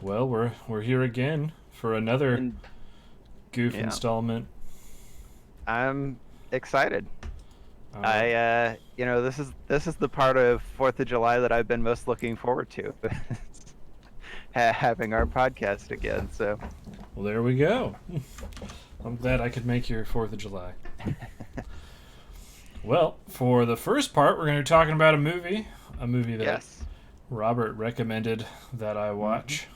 Well, we're here again for another And goof yeah, installment. I'm excited. Uh, This is the part of Fourth of July that I've been most looking forward to, having our podcast again. So, well, there we go. I'm glad I could make your 4th of July. Well, for the first part, we're going to be talking about a movie that yes. Robert recommended that I hmm watch.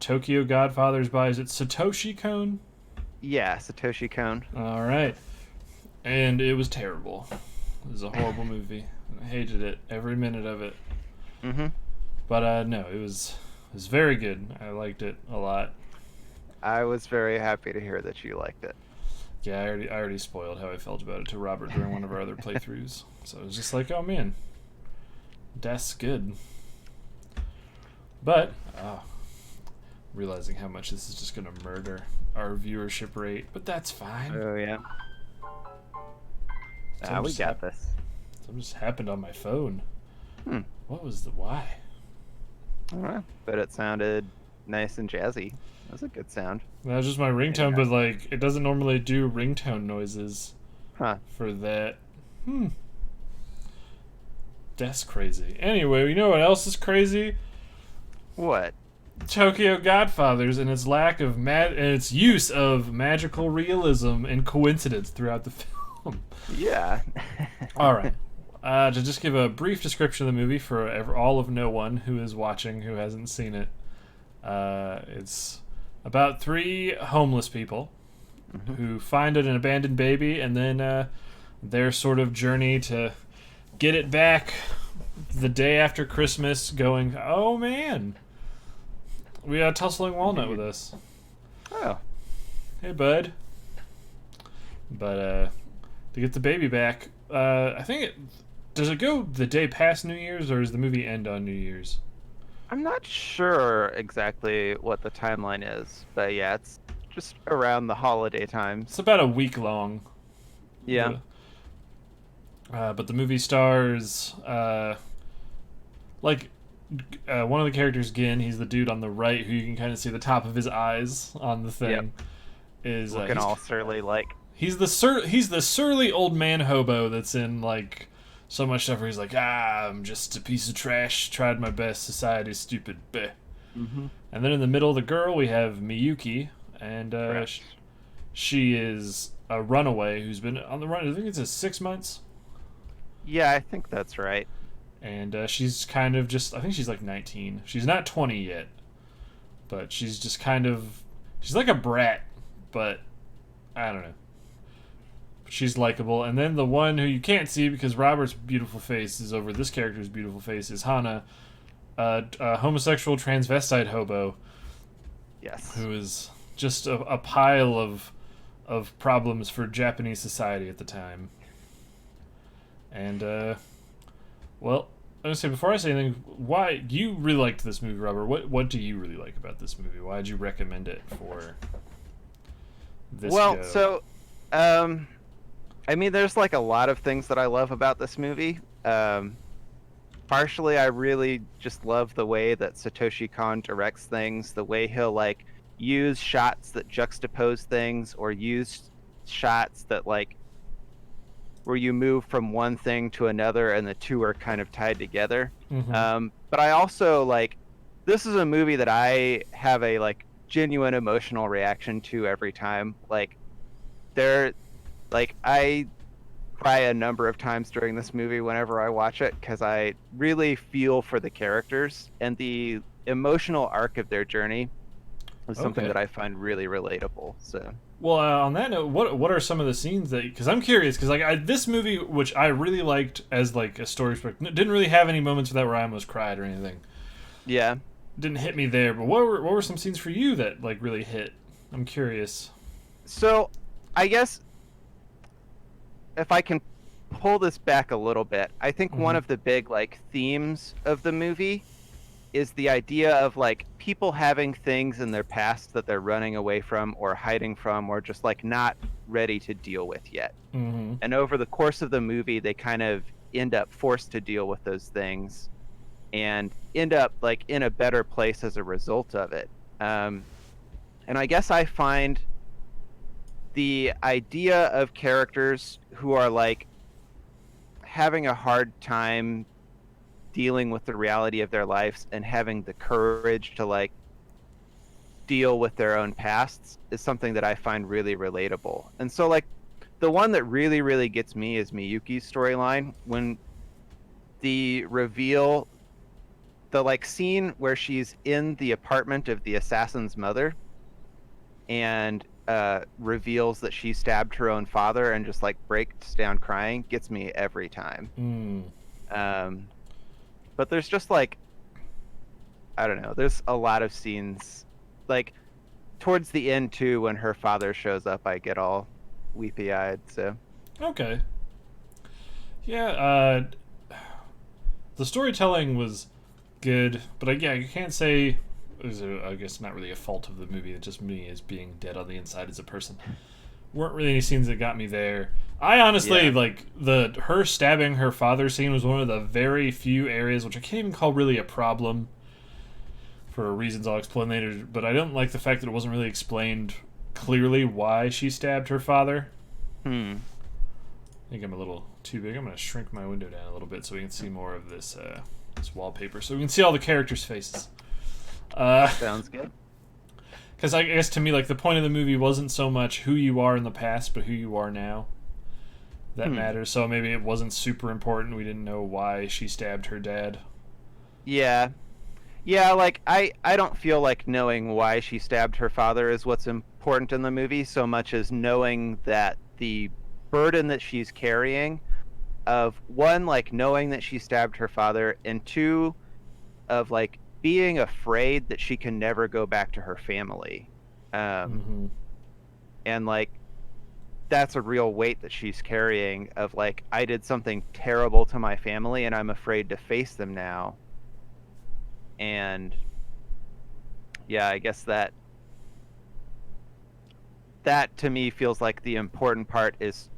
Tokyo Godfathers by, is it Satoshi Kon? Yeah, Satoshi Kon. All right. And it was terrible. It was a horrible movie. I hated it, every minute of it. hmm But no, it was very good. I liked it a lot. I was very happy to hear that you liked it. Yeah, I already spoiled how I felt about it to Robert during one of our other playthroughs. So it was just like, oh man, that's good. But realizing how much this is just gonna murder our viewership rate, but that's fine. Oh yeah. Something We just got this. something just happened on my phone. Hmm. What was the why? All right. But it sounded nice and jazzy. That was a good sound. That was just my ringtone, Yeah. but like it doesn't normally do ringtone noises Huh. for that. Hmm. That's crazy. Anyway, you know what else is crazy? What? Tokyo Godfathers and its lack of and its use of magical realism and coincidence throughout the film. Yeah. All right. To just give a brief description of the movie for all of no one who is watching who hasn't seen it, it's about three homeless people hmm who find an abandoned baby and then their sort of journey to get it back the day after Christmas, going, oh man, we got a tussling walnut with Indeed. us. Oh. Hey, bud. But to get the baby back, I think it does it go the day past New Year's or does the movie end on New Year's? I'm not sure exactly what the timeline is, but yeah, it's just around the holiday It's times. about a week long. Yeah. The but the movie stars like one of the characters, Gin. He's the dude on the right who you can kind of see the top of his eyes on the Yep. thing. Is Looking all surly like. he's the surly old man hobo that's in like so much stuff where he's like, I'm just a piece of trash. Tried my best. Society's stupid. Bleh. hmm And then in the middle of the girl, we have Miyuki, and Correct. she is a runaway who's been on the run. I think it's 6 months, Yeah, I think that's right. and she's kind of just. I think she's like 19. She's not 20 yet, but she's just kind of. She's like a brat, but I don't know. She's likable. And then the one who you can't see because Robert's beautiful face is over this character's beautiful face is Hana, a homosexual transvestite hobo Yes. who is just a pile of problems for Japanese society at the time. And well, I'm gonna say before I say anything, why you really liked this movie, Robert? What do you really like about this movie? Why did you recommend it for this Well, go? so, um, I mean, there's like a lot of things that I love about this movie. Partially, I really just love the way that Satoshi Kon directs things, the way he'll like use shots that juxtapose things or use shots that like where you move from one thing to another and the two are kind of tied together. Mm-hmm. But I also like this is a movie that I have a like genuine emotional reaction to every time. Like there like I cry a number of times during this movie whenever I watch it because I really feel for the characters and the emotional arc of their journey is something Okay. that I find really relatable. So, Well, on that note, what are some of the scenes that? Because I'm curious, because like this movie, which I really liked as like a story, didn't really have any moments of that where I almost cried or anything. yeah. Didn't hit me there. But what were some scenes for you that like really hit? I'm curious. So, I guess if I can pull this back a little bit, I think one Mm-hmm. of the big like themes of the movie is the idea of like people having things in their past that they're running away from or hiding from or just like not ready to deal with yet. Mm-hmm. And over the course of the movie, they kind of end up forced to deal with those things. and end up like in a better place as a result of it. And I guess I find the idea of characters who are like having a hard time dealing with the reality of their lives and having the courage to like deal with their own pasts is something that I find really relatable. And so like the one that really, really gets me is Miyuki's storyline. When the reveal, the like scene where she's in the apartment of the assassin's mother and reveals that she stabbed her own father and just like breaks down crying, gets me every time. Um, but there's just like, I don't know, there's a lot of scenes like towards the end too when her father shows up, I get all weepy eyed. So Okay. Yeah, the storytelling was good, but yeah, you can't say it was I guess not really a fault of the movie. It's just me as being dead on the inside as a person. Weren't really any scenes that got me there. I honestly like the her stabbing her father scene was one of the very few areas which I can't even call really a problem for reasons I'll explain later. But I don't like the fact that it wasn't really explained clearly why she stabbed her father. Hmm. I think I'm a little too big. I'm going to shrink my window down a little bit so we can see more of this this wallpaper, so we can see all the characters' faces. Sounds good. Because I guess to me, like the point of the movie wasn't so much who you are in the past, but who you are now. That matters. So maybe it wasn't super important. We didn't know why she stabbed her dad. Yeah. Yeah, like I don't feel like knowing why she stabbed her father is what's important in the movie so much as knowing that the burden that she's carrying of one, like knowing that she stabbed her father, and two, of like being afraid that she can never go back to her family. And like that's a real weight that she's carrying of like I did something terrible to my family and I'm afraid to face them now. And yeah, I guess that to me feels like the important part is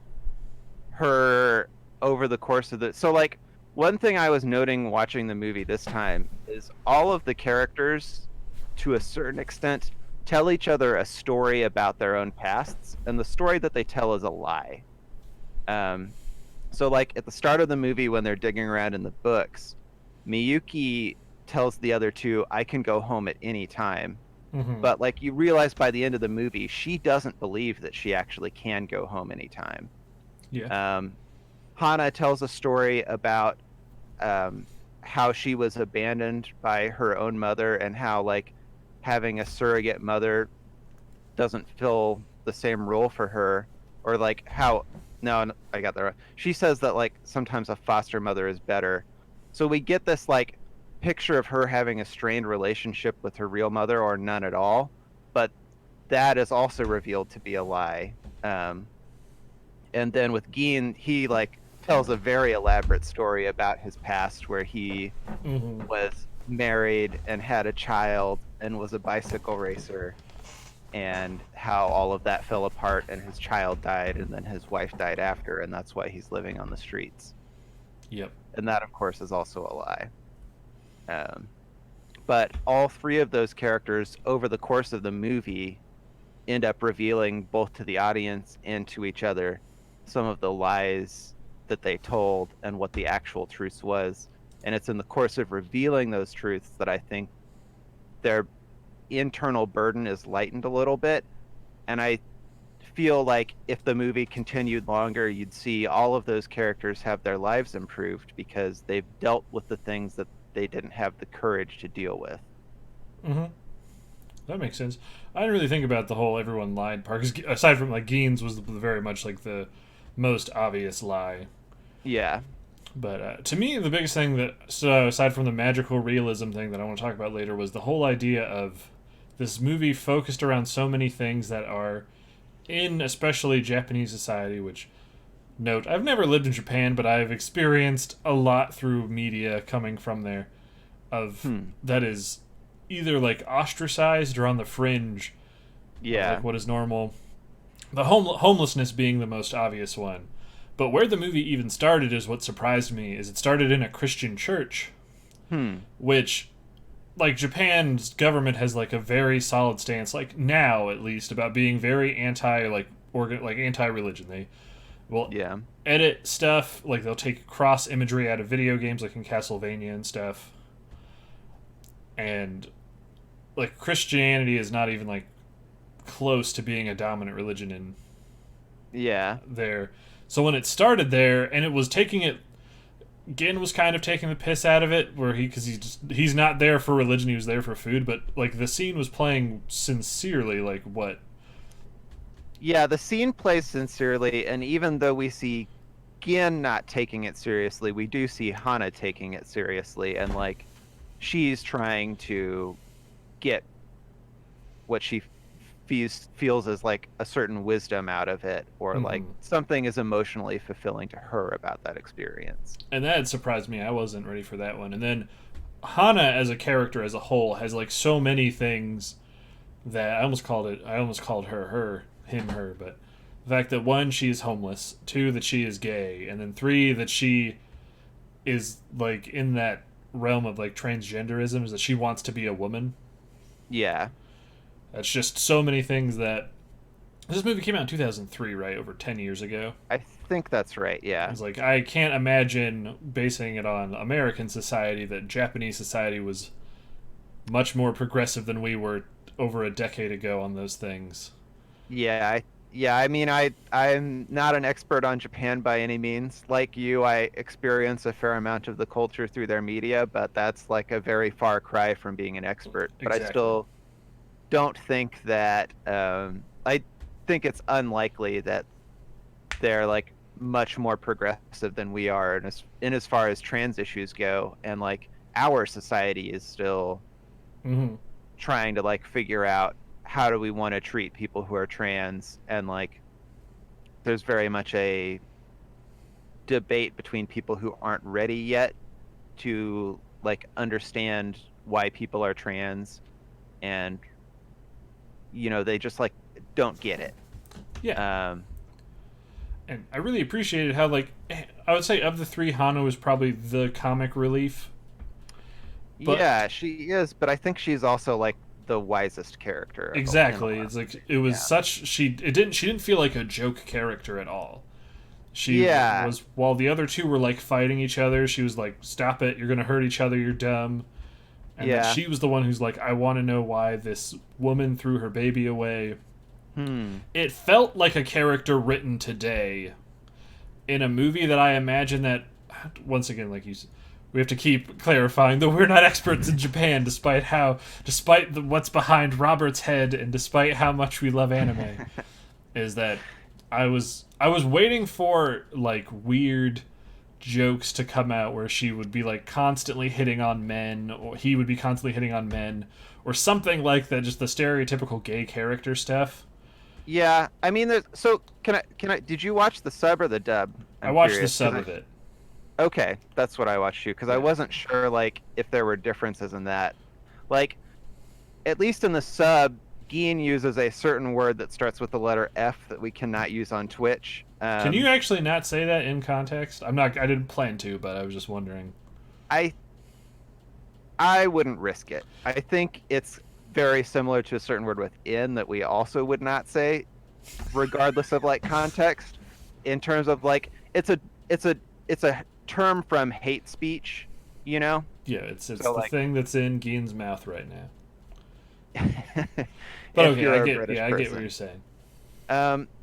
her over the course of the so like one thing I was noting watching the movie this time is all of the characters to a certain extent tell each other a story about their own pasts, and the story that they tell is a lie. So like at the start of the movie when they're digging around in the books, Miyuki tells the other two, I can go home at any time. But like you realize by the end of the movie, she doesn't believe that she actually can go home anytime. Yeah. Hana tells a story about how she was abandoned by her own mother and how like having a surrogate mother doesn't fill the same role for her, or like how no, I got that wrong. She says that like sometimes a foster mother is better. So we get this like picture of her having a strained relationship with her real mother or none at all, but that is also revealed to be a lie. And then with Geen, he like tells a very elaborate story about his past where he was married and had a child and was a bicycle racer, and how all of that fell apart and his child died and then his wife died after, and that's why he's living on the streets. Yep. And that of course is also a lie. But all three of those characters over the course of the movie end up revealing both to the audience and to each other some of the lies that they told and what the actual truth was. And it's in the course of revealing those truths that I think their internal burden is lightened a little bit. And I feel like if the movie continued longer, you'd see all of those characters have their lives improved because they've dealt with the things that they didn't have the courage to deal with. That makes sense. I didn't really think about the whole everyone lied part, 'cause aside from like Geen's was very much like the most obvious lie. Yeah. But to me, the biggest thing that, so aside from the magical realism thing that I want to talk about later, was the whole idea of this movie focused around so many things that are in especially Japanese society, which, note, I've never lived in Japan, but I've experienced a lot through media coming from there of that is either like ostracized or on the fringe of like what is normal. The homelessness being the most obvious one. But where the movie even started is what surprised me, is it started in a Christian church. which, like, Japan's government has like a very solid stance, like now at least, about being very anti anti-religion. They will Yeah. edit stuff, like they'll take cross imagery out of video games, like in Castlevania and stuff, and like Christianity is not even like close to being a dominant religion in Yeah. there. So when it started there, and it was taking it, Gin was kind of taking the piss out of it, where he's not there for religion, he was there for food. But like the scene was playing sincerely, like what? Yeah, the scene plays sincerely, and even though we see Gin not taking it seriously, we do see Hana taking it seriously, and like she's trying to get what she feels as like a certain wisdom out of it, or like something is emotionally fulfilling to her about that experience. And that had surprised me. I wasn't ready for that one. And then Hana as a character as a whole has like so many things that I almost called her, him, her, but the fact that one, she is homeless, two, that she is gay, and then three, that she is like in that realm of like transgenderism, is that she wants to be a woman. Yeah. That's just so many things that... This movie came out in 2003, right? Over 10 years ago. I think that's right, yeah. It's like, I can't imagine basing it on American society that Japanese society was much more progressive than we were over a decade ago on those things. Yeah, I mean, I'm not an expert on Japan by any means. Like you, I experience a fair amount of the culture through their media, but that's like a very far cry from being an expert. But Exactly. I still don't think that I think it's unlikely that they're like much more progressive than we are in as far as trans issues go, and like our society is still trying to like figure out how do we want to treat people who are trans, and like there's very much a debate between people who aren't ready yet to like understand why people are trans, and you know, they just like don't get it. Yeah. And I really appreciated how, like, I would say of the three, Hana was probably the comic relief. But, yeah, she is, but I think she's also like the wisest character. Exactly. It's like it was she didn't feel like a joke character at all. She was, while the other two were like fighting each other, she was like, "Stop it! You're gonna hurt each other. You're dumb." And then she was the one who's like, "I want to know why this woman threw her baby away." It felt like a character written today in a movie that I imagine that, once again, like we have to keep clarifying that we're not experts in Japan, despite what's behind Robert's head, and despite how much we love anime, is that I was waiting for like weird jokes to come out where she would be like constantly hitting on men, or he would be constantly hitting on men, or something like that, just the stereotypical gay character stuff. Yeah, I mean, so can I? Did you watch the sub or the dub? I watched the sub of it. Okay, that's what I watched too, because I wasn't sure like if there were differences in that. Like, at least in the sub, Gin uses a certain word that starts with the letter F that we cannot use on Twitch. Can you actually not say that in context? I didn't plan to, but I was just wondering. I wouldn't risk it. I think it's very similar to a certain word within that we also would not say, regardless of like context. In terms of like, it's a term from hate speech, you know? Yeah, it's so the like, thing that's in Gin's mouth right now. But okay, I get what you're saying.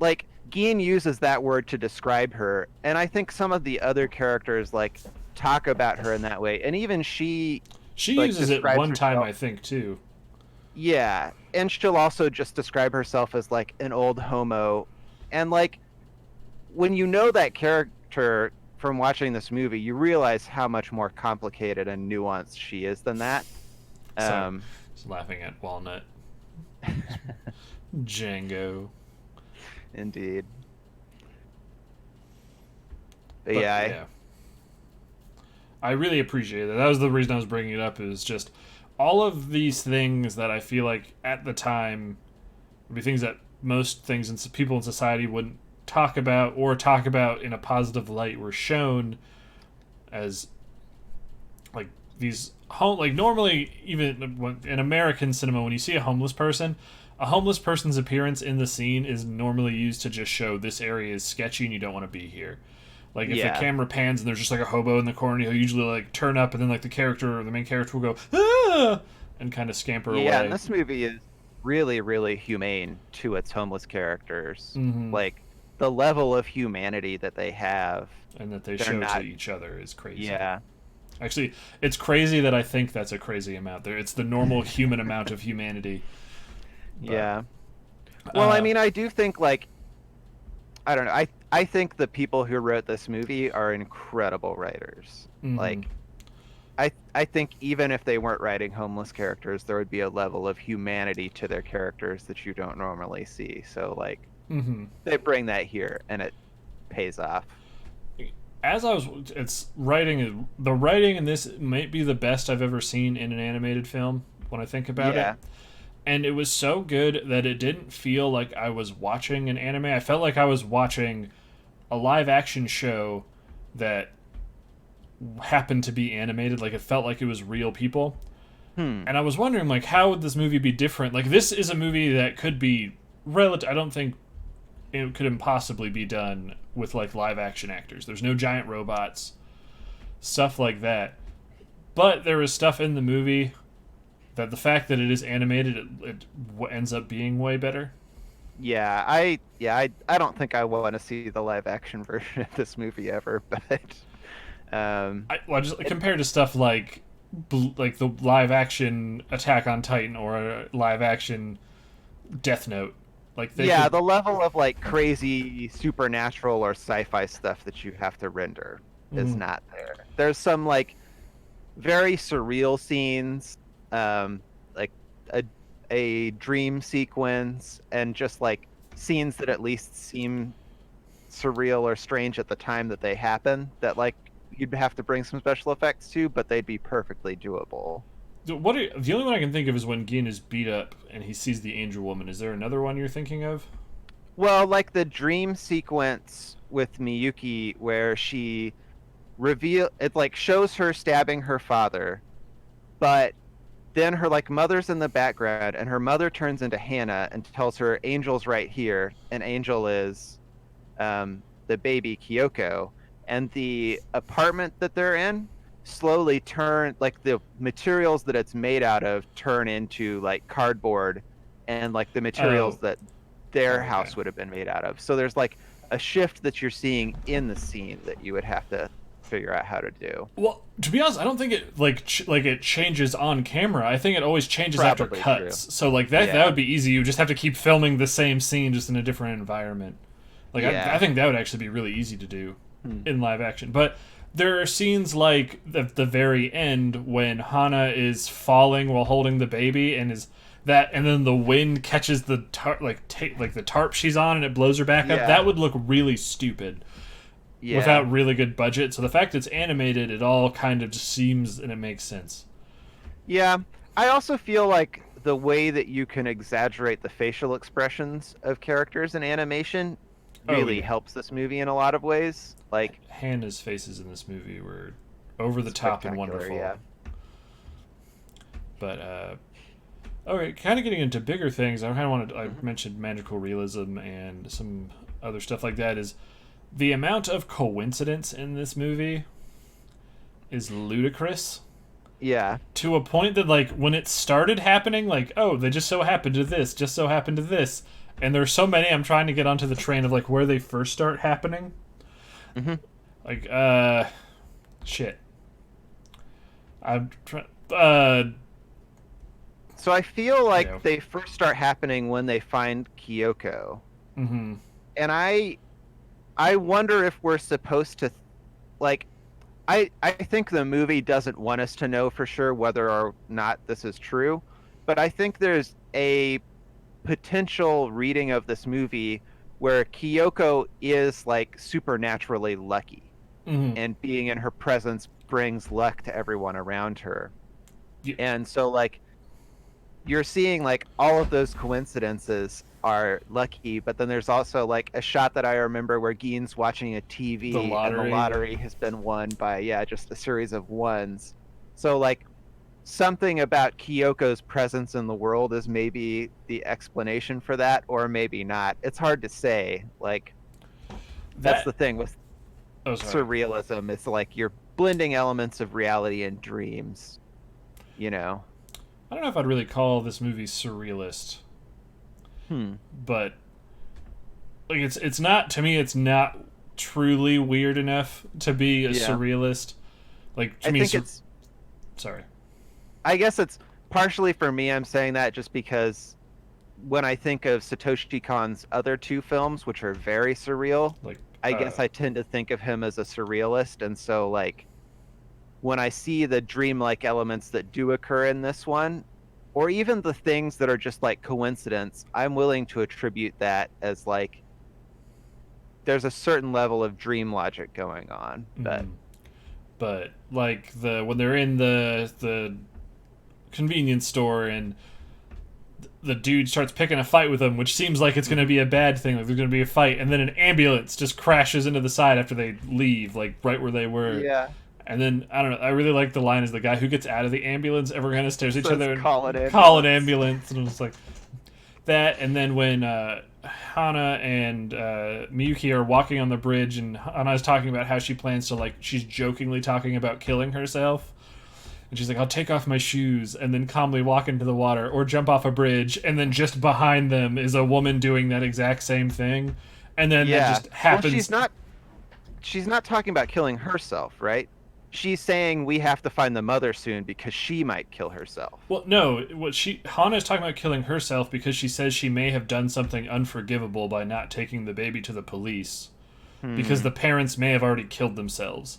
Like Gin uses that word to describe her, and I think some of the other characters like talk about her in that way, and even she like, uses it one time, I think, too. Yeah, and she'll also just describe herself as like an old homo, and like when you know that character from watching this movie, you realize how much more complicated and nuanced she is than that. Just laughing at Walnut. Django. Indeed. But yeah. I really appreciate that. That was the reason I was bringing it up, is just all of these things that I feel like at the time would be things that most things and people in society wouldn't talk about, or talk about in a positive light, were shown as like these home like normally even in American cinema when you see a homeless person's appearance in the scene is normally used to just show this area is sketchy and you don't want to be here. Like if the Yeah. camera pans and there's just like a hobo in the corner, he'll usually like turn up and then like the main character will go ah! And kind of scamper Yeah, away. and this movie is really, really humane to its homeless characters. Mm-hmm. Like the level of humanity that they have, And that they they're show to not. each other is crazy. Yeah, Actually, it's crazy that I think that's a crazy amount. There, it's the normal human amount of humanity. But, yeah. Well, I uh, mean, I do think like I don't know. I think the people who wrote this movie are incredible writers. mm-hmm. Like I think even if they weren't writing homeless characters, there would be a level of humanity to their characters that you don't normally see. So like Mm-hmm. they bring that here and it pays off. As I was, the writing in this might be the best I've ever seen in an animated film when I think about it. Yeah. And it was so good that it didn't feel like I was watching an anime. I felt like I was watching a live action show that happened to be animated. Like it felt like it was real people. Hmm. And I was wondering, like, how would this movie be different? Like, this is a movie that could be relative. I don't think it could impossibly be done with like live action actors. There's no giant robots, stuff like that. But there is stuff in the movie that the fact that it is animated, it ends up being way better. I don't think I want to see the live action version of this movie ever, but Well, just it, compared to stuff like the live action Attack on Titan or a live action Death Note, like they yeah, could. the level of like crazy supernatural or sci-fi stuff that you have to render is Mm, not there. There's some like very surreal scenes, like a dream sequence, and just like scenes that at least seem surreal or strange at the time that they happen. That like you'd have to bring some special effects to, but they'd be perfectly doable. the only one I can think of is when Gin is beat up and he sees the Angel Woman. Is there another one you're thinking of? Well, like the dream sequence with Miyuki where she reveal it like shows her stabbing her father, but then her like mother's in the background and her mother turns into Hannah and tells her Angel's right here, and Angel is the baby Kyoko, and the apartment that they're in slowly turn like the materials that it's made out of turn into like cardboard and like the materials Oh, that their okay. house would have been made out of. So there's like a shift that you're seeing in the scene that you would have to figure out how to do. Well, to be honest, I don't think it like it changes on camera. I think it always changes after Probably true. cuts. So like that Yeah. would be easy. You just have to keep filming the same scene just in a different environment. Like I Yeah. think that would actually be really easy to do Hmm. in live action. But there are scenes like the very end when Hana is falling while holding the baby and is that and then the wind catches the like the tarp she's on and it blows her back up. Yeah. That would look really stupid Yeah. without really good budget. So the fact it's animated, it all kind of just seems and it makes sense. Yeah. I also feel like the way that you can exaggerate the facial expressions of characters in animation Oh really yeah, helps this movie in a lot of ways. Like Hannah's faces in this movie were over the top and spectacular, wonderful. yeah. But okay, kind of getting into bigger things. I kind of wanted I Mhm. mentioned magical realism and some other stuff like that. Is the amount of coincidence in this movie is ludicrous Yeah. to a point that like when it started happening, like oh they just so happened to this, just so happened to this, and there's so many. I'm trying to get onto the train of like where they first start happening. Hmm. Like shit. I'm trying. So I feel like Yeah. they first start happening when they find Kyoko. Mm-hmm. And I wonder if we're supposed to like I think the movie doesn't want us to know for sure whether or not this is true, but I think there's a potential reading of this movie where Kyoko is like supernaturally lucky Mm-hmm. and being in her presence brings luck to everyone around her. Yeah. And so like you're seeing like all of those coincidences are lucky, but then there's also like a shot that I remember where Gein's watching a TV The and the lottery. lottery has been won by just a series of ones. So like something about Kyoko's presence in the world is maybe the explanation for that, or maybe not. It's hard to say. Like that's That the thing with oh sorry. surrealism. It's like you're blending elements of reality and dreams, you know. I don't know if I'd really call this movie surrealist, Hmm. but like it's not, to me it's not truly weird enough to be a Yeah. surrealist. Like to I me, think it's sorry. I guess it's partially for me I'm saying that just because when I think of Satoshi Kon's other two films, which are very surreal, Like I guess I tend to think of him as a surrealist. And so, like, when I see the dreamlike elements that do occur in this one, or even the things that are just like coincidence, I'm willing to attribute that as like there's a certain level of dream logic going on. But but like the when they're in the convenience store and the dude starts picking a fight with them, which seems like it's going to mhm. be a bad thing, like there's going to be a fight, and then an ambulance just crashes into the side after they leave, like right where they were. Yeah, And then I don't know. I really like the line is the guy who gets out of the ambulance, everyone kind of stares at each says other and call it call an ambulance. ambulance, and it's like that. And then when Hana and Miyuki are walking on the bridge, and Hana is talking about how she plans to, like, she's jokingly talking about killing herself. And she's like, I'll take off my shoes and then calmly walk into the water or jump off a bridge. And then just behind them is a woman doing that exact same thing. And then that Yeah. just Well, she's happens. not she's not talking about killing herself, right? She's saying we have to find the mother soon because she might kill herself. Well, no, what Hana is talking about killing herself because she says she may have done something unforgivable by not taking the baby to the police because Hmm. the parents may have already killed themselves.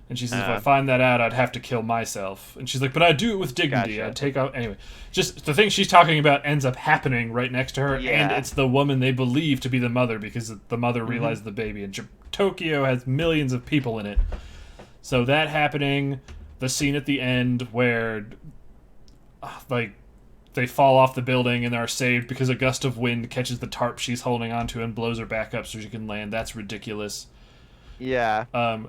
And she says, if I Uh, find that out, I'd have to kill myself. And she's like, but I'd do it with dignity. I'd gotcha. take out. Anyway, just the thing she's talking about ends up happening right next to her, and Yeah. it's the woman they believe to be the mother because the mother Hmm. realized the baby. And Tokyo has millions of people in it. So that happening, the scene at the end where, like, they fall off the building and are saved because a gust of wind catches the tarp she's holding onto and blows her back up so she can land. That's ridiculous. Yeah.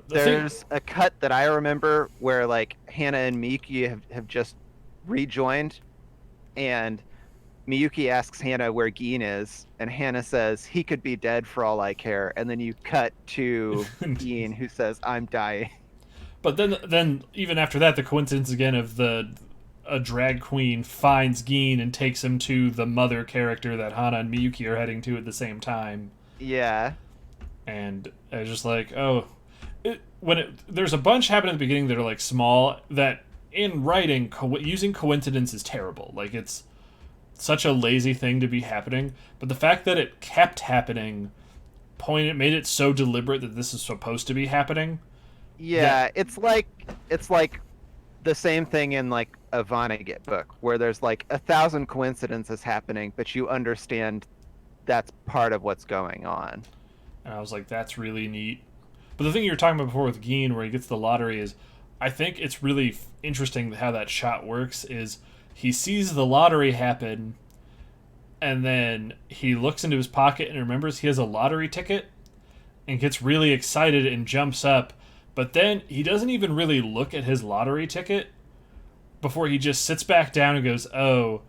The thing. There's a cut that I remember where like Hannah and Miyuki have just rejoined, and Miyuki asks Hannah where Geen is, and Hannah says he could be dead for all I care. And then you cut to Geen who says I'm dying. But then even after that, the coincidence again of a drag queen finds Geen and takes him to the mother character that Hana and Miyuki are heading to at the same time, Yeah. and it's just like, oh, there's a bunch happening at the beginning that are like small that in writing using coincidence is terrible. Like it's such a lazy thing to be happening, but the fact that it kept happening made it so deliberate that this is supposed to be happening. That Yeah, it's like the same thing in like a Vonnegut book where there's like 1,000 coincidences happening, but you understand that's part of what's going on. And I was like, that's really neat. But the thing you were talking about before with Geen, where he gets the lottery, is I think it's really interesting how that shot works. Is he sees the lottery happen, and then he looks into his pocket and remembers he has a lottery ticket, and gets really excited and jumps up. But then he doesn't even really look at his lottery ticket before he just sits back down and goes, "Oh."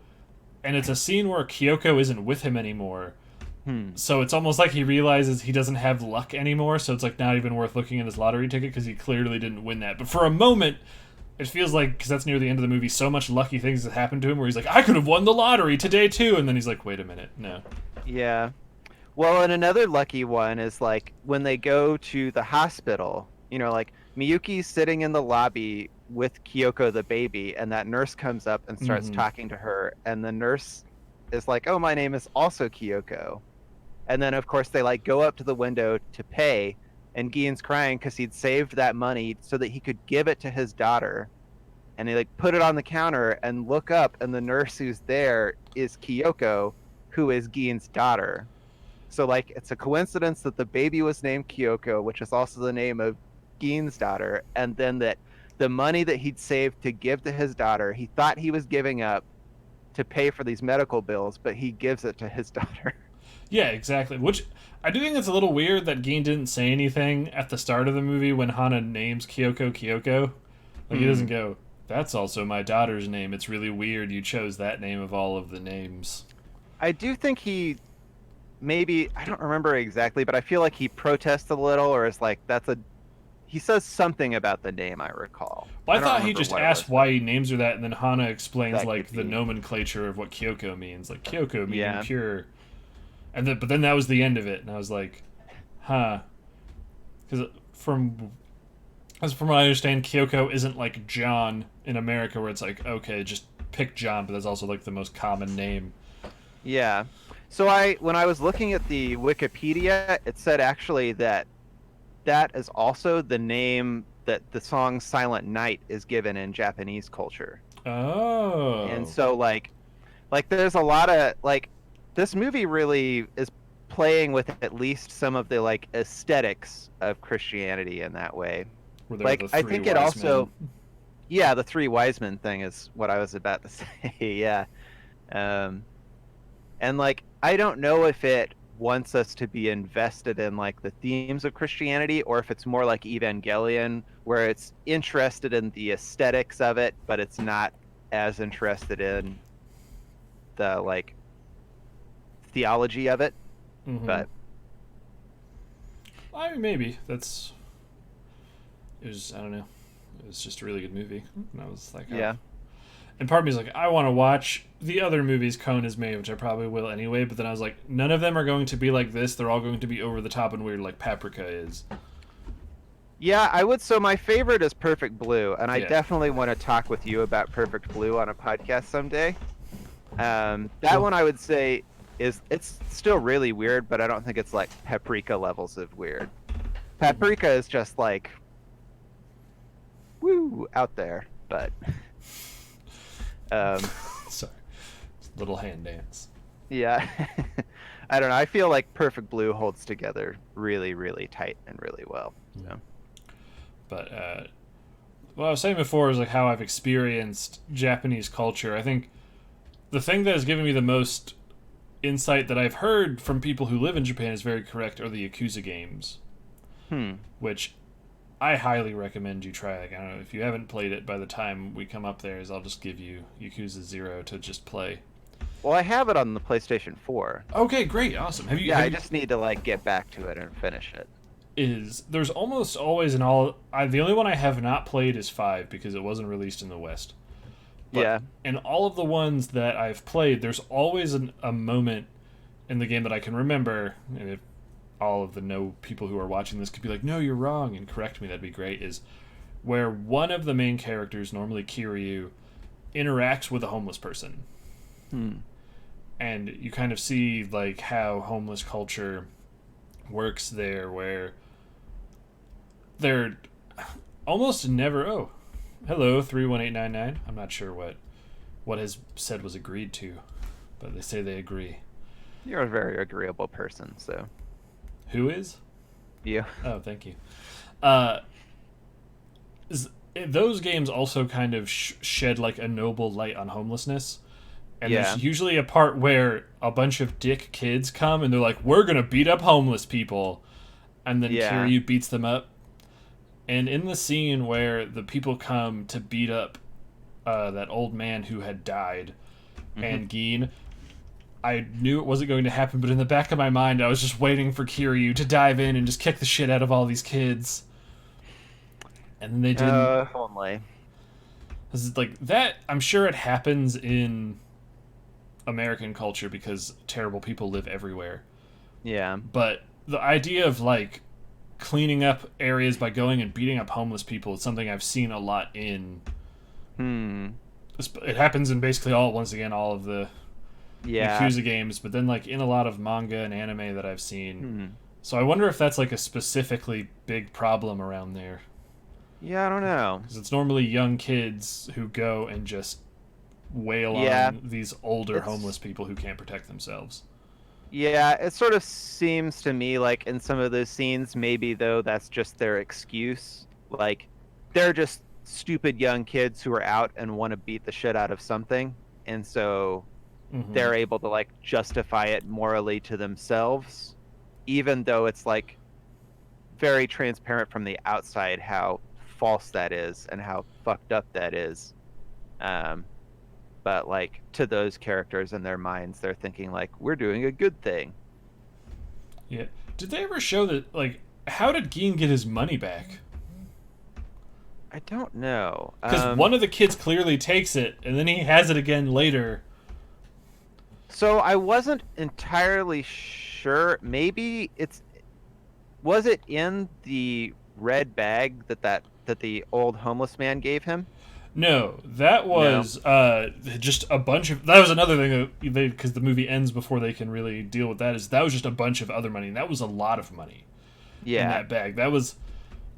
And it's a scene where Kyoko isn't with him anymore. Hmm. So it's almost like he realizes he doesn't have luck anymore, so it's like not even worth looking at his lottery ticket because he clearly didn't win that. But for a moment, it feels like, because that's near the end of the movie, so much lucky things have happened to him where he's like, I could have won the lottery today too, and then he's like, wait a minute, no. Yeah. Well, and another lucky one is like when they go to the hospital, like Miyuki's sitting in the lobby with Kyoko the baby, and that nurse comes up and starts Mm-hmm. talking to her, and the nurse is like, "Oh, my name is also Kyoko." And then of course they like go up to the window to pay, and Gion's crying because he'd saved that money so that he could give it to his daughter. And they like put it on the counter and look up, and the nurse who's there is Kyoko, who is Gion's daughter. So like it's a coincidence that the baby was named Kyoko, which is also the name of Gion's daughter, and then that the money that he'd saved to give to his daughter, he thought he was giving up to pay for these medical bills, but he gives it to his daughter. Yeah, exactly. Which I do think it's a little weird that Geen didn't say anything at the start of the movie when Hana names Kyoko Kyoko. Like, he doesn't Hmm. go, That's also my daughter's name. It's really weird you chose that name of all of the names. I do think he maybe, I don't remember exactly, but I feel like he protests a little, or is like that's a he says something about the name, I recall. Well, I I don't thought he remember just what it asked was, but why he names her that, and then Hana explains that could like the be. nomenclature of what Kyoko means, like Kyoko meaning Yeah. pure, and then but then that was the end of it, and I was like, huh, because as from what I understand, Kyoko isn't like John in America, where it's like okay, just pick John, but that's also like the most common name. Yeah. So when I was looking at the Wikipedia, it said actually that that is also the name that the song Silent Night is given in Japanese culture. And Oh, so like there's a lot of like this movie really is playing with at least some of the like aesthetics of Christianity in that way. were there Like the I three think it wise men? also, yeah, the three wise men thing is what I was about to say. Yeah. Um and like I don't know if it wants us to be invested in like the themes of Christianity, or if it's more like Evangelion where it's interested in the aesthetics of it, but it's not as interested in the like theology of it. Mm-hmm. But I mean, maybe that's it was. I don't know. It was just a really good movie, and I was like, oh. yeah. And part of me is like, I want to watch the other movies Cohn has made, which I probably will anyway. But then I was like, none of them are going to be like this. They're all going to be over the top and weird, like Paprika is. Yeah, I would. So my favorite is Perfect Blue, and I Yeah. definitely want to talk with you about Perfect Blue on a podcast someday. That Cool. one I would say is it's still really weird, but I don't think it's like Paprika levels of weird. Paprika is just like woo out there, but um, Sorry, little hand dance. yeah, I don't know. I feel like Perfect Blue holds together really, really tight and really well. So But what I was saying before is like how I've experienced Japanese culture. I think the thing that has given me the most insight that I've heard from people who live in Japan is very correct are the Yakuza games, hmm. which I highly recommend you try. Like, I don't know if you haven't played it by the time we come up there, is I'll just give you Yakuza 0 to just play. Well, I have it on the PlayStation 4. Okay, great, awesome. Have you? Yeah, Have I you just need to like get back to it and finish it. is there's almost always an all. The only one I have not played is 5 because it wasn't released in the West. But Yeah. in all of the ones that I've played, there's always a moment in the game that I can remember, and if all of the people who are watching this could be like, no, you're wrong, and correct me, that'd be great, is where one of the main characters, normally Kiryu, interacts with a homeless person. Hmm. And you kind of see like how homeless culture works there, where they're almost never. Oh, hello, 31899. I'm not sure what has said was agreed to, but they say they agree. You're a very agreeable person, so Who is? you. Oh, thank you. Uh, those games also kind of shed like a noble light on homelessness. And Yeah. there's usually a part where a bunch of dick kids come and they're like, we're going to beat up homeless people. And then Yeah. Kiryu beats them up. And in the scene where the people come to beat up that old man who had died, and Geen, I knew it wasn't going to happen, but in the back of my mind, I was just waiting for Kiryu to dive in and just kick the shit out of all these kids. And then they didn't. If only. Like that, I'm sure it happens in American culture because terrible people live everywhere. Yeah. But the idea of like cleaning up areas by going and beating up homeless people is something I've seen a lot in. Hmm. It happens in basically all of the Yeah. Yakuza games, but then like in a lot of manga and anime that I've seen. Hmm. So I wonder if that's like a specifically big problem around there. Yeah, I don't know. Because it's normally young kids who go and just wail Yeah. on these older It's homeless people who can't protect themselves. Yeah, it sort of seems to me like in some of those scenes, maybe though that's just their excuse. Like they're just stupid young kids who are out and want to beat the shit out of something, and so Mm-hmm. they're able to like justify it morally to themselves, even though it's like very transparent from the outside how false that is and how fucked up that is. But like to those characters in their minds, they're thinking like we're doing a good thing. Yeah. Did they ever show that, like, how did Geen get his money back? I don't know. Because one of the kids clearly takes it, and then he has it again later. So I wasn't entirely sure. Maybe was it in the red bag that the old homeless man gave him? No, that No. was just a bunch of. That was another thing that they, because the movie ends before they can really deal with that. Is that was just a bunch of other money, and that was a lot of money in Yeah. that bag. That was,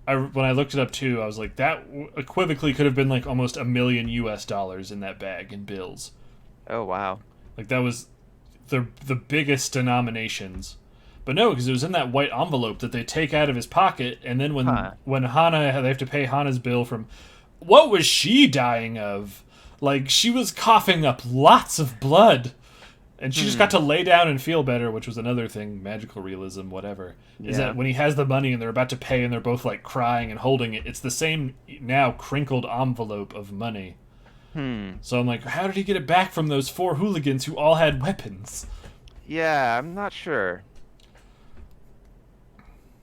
when I looked it up too, I was like, that equivocally could have been like almost $1 million US in that bag in bills. Oh wow. Like that was the biggest denominations. But no, because it was in that white envelope that they take out of his pocket, and then Huh. when Hana, they have to pay Hana's bill from, what was she dying of? Like, she was coughing up lots of blood, and she just got to lay down and feel better, which was another thing, magical realism, whatever. Is Yeah. that when he has the money and they're about to pay and they're both like crying and holding it, it's the same now crinkled envelope of money. Hmm. So I'm like, how did he get it back from those 4 hooligans who all had weapons? Yeah, I'm not sure.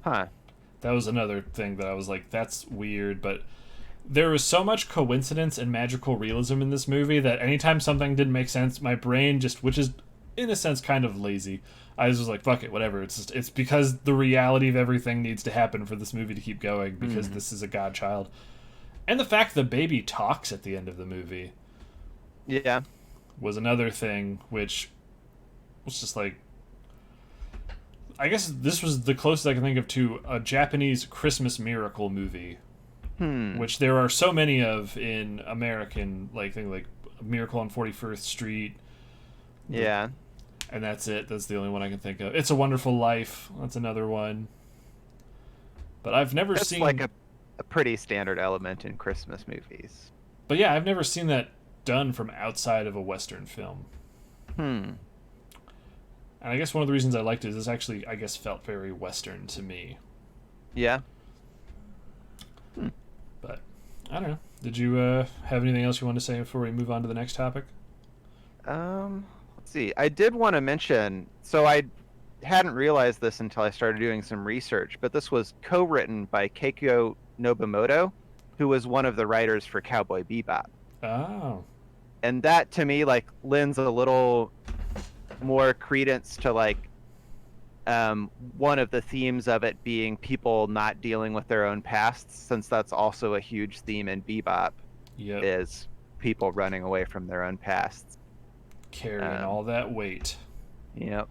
Huh. That was another thing that I was like, that's weird, but there was so much coincidence and magical realism in this movie that anytime something didn't make sense, my brain just, which is in a sense kind of lazy, I was just like, fuck it, whatever. It's because the reality of everything needs to happen for this movie to keep going, because this is a godchild. And the fact the baby talks at the end of the movie Yeah. was another thing, which was just like, I guess this was the closest I can think of to a Japanese Christmas miracle movie, Hmm. which there are so many of in American, like things like Miracle on 41st Street, Yeah. and that's it. That's the only one I can think of. It's a Wonderful Life. That's another one. But I've never That's seen. like a pretty standard element in Christmas movies. But yeah, I've never seen that done from outside of a Western film. Hmm. And I guess one of the reasons I liked it is this actually, I guess, felt very Western to me. Yeah. But I don't know. Did you have anything else you want to say before we move on to the next topic? Let's see. I did want to mention, so I hadn't realized this until I started doing some research, but this was co-written by Keiko Nobumoto, who was one of the writers for Cowboy Bebop. Oh. And that to me like lends a little more credence to like one of the themes of it being people not dealing with their own pasts, since that's also a huge theme in Bebop, Yep. is people running away from their own pasts. Carrying all that weight. Yep.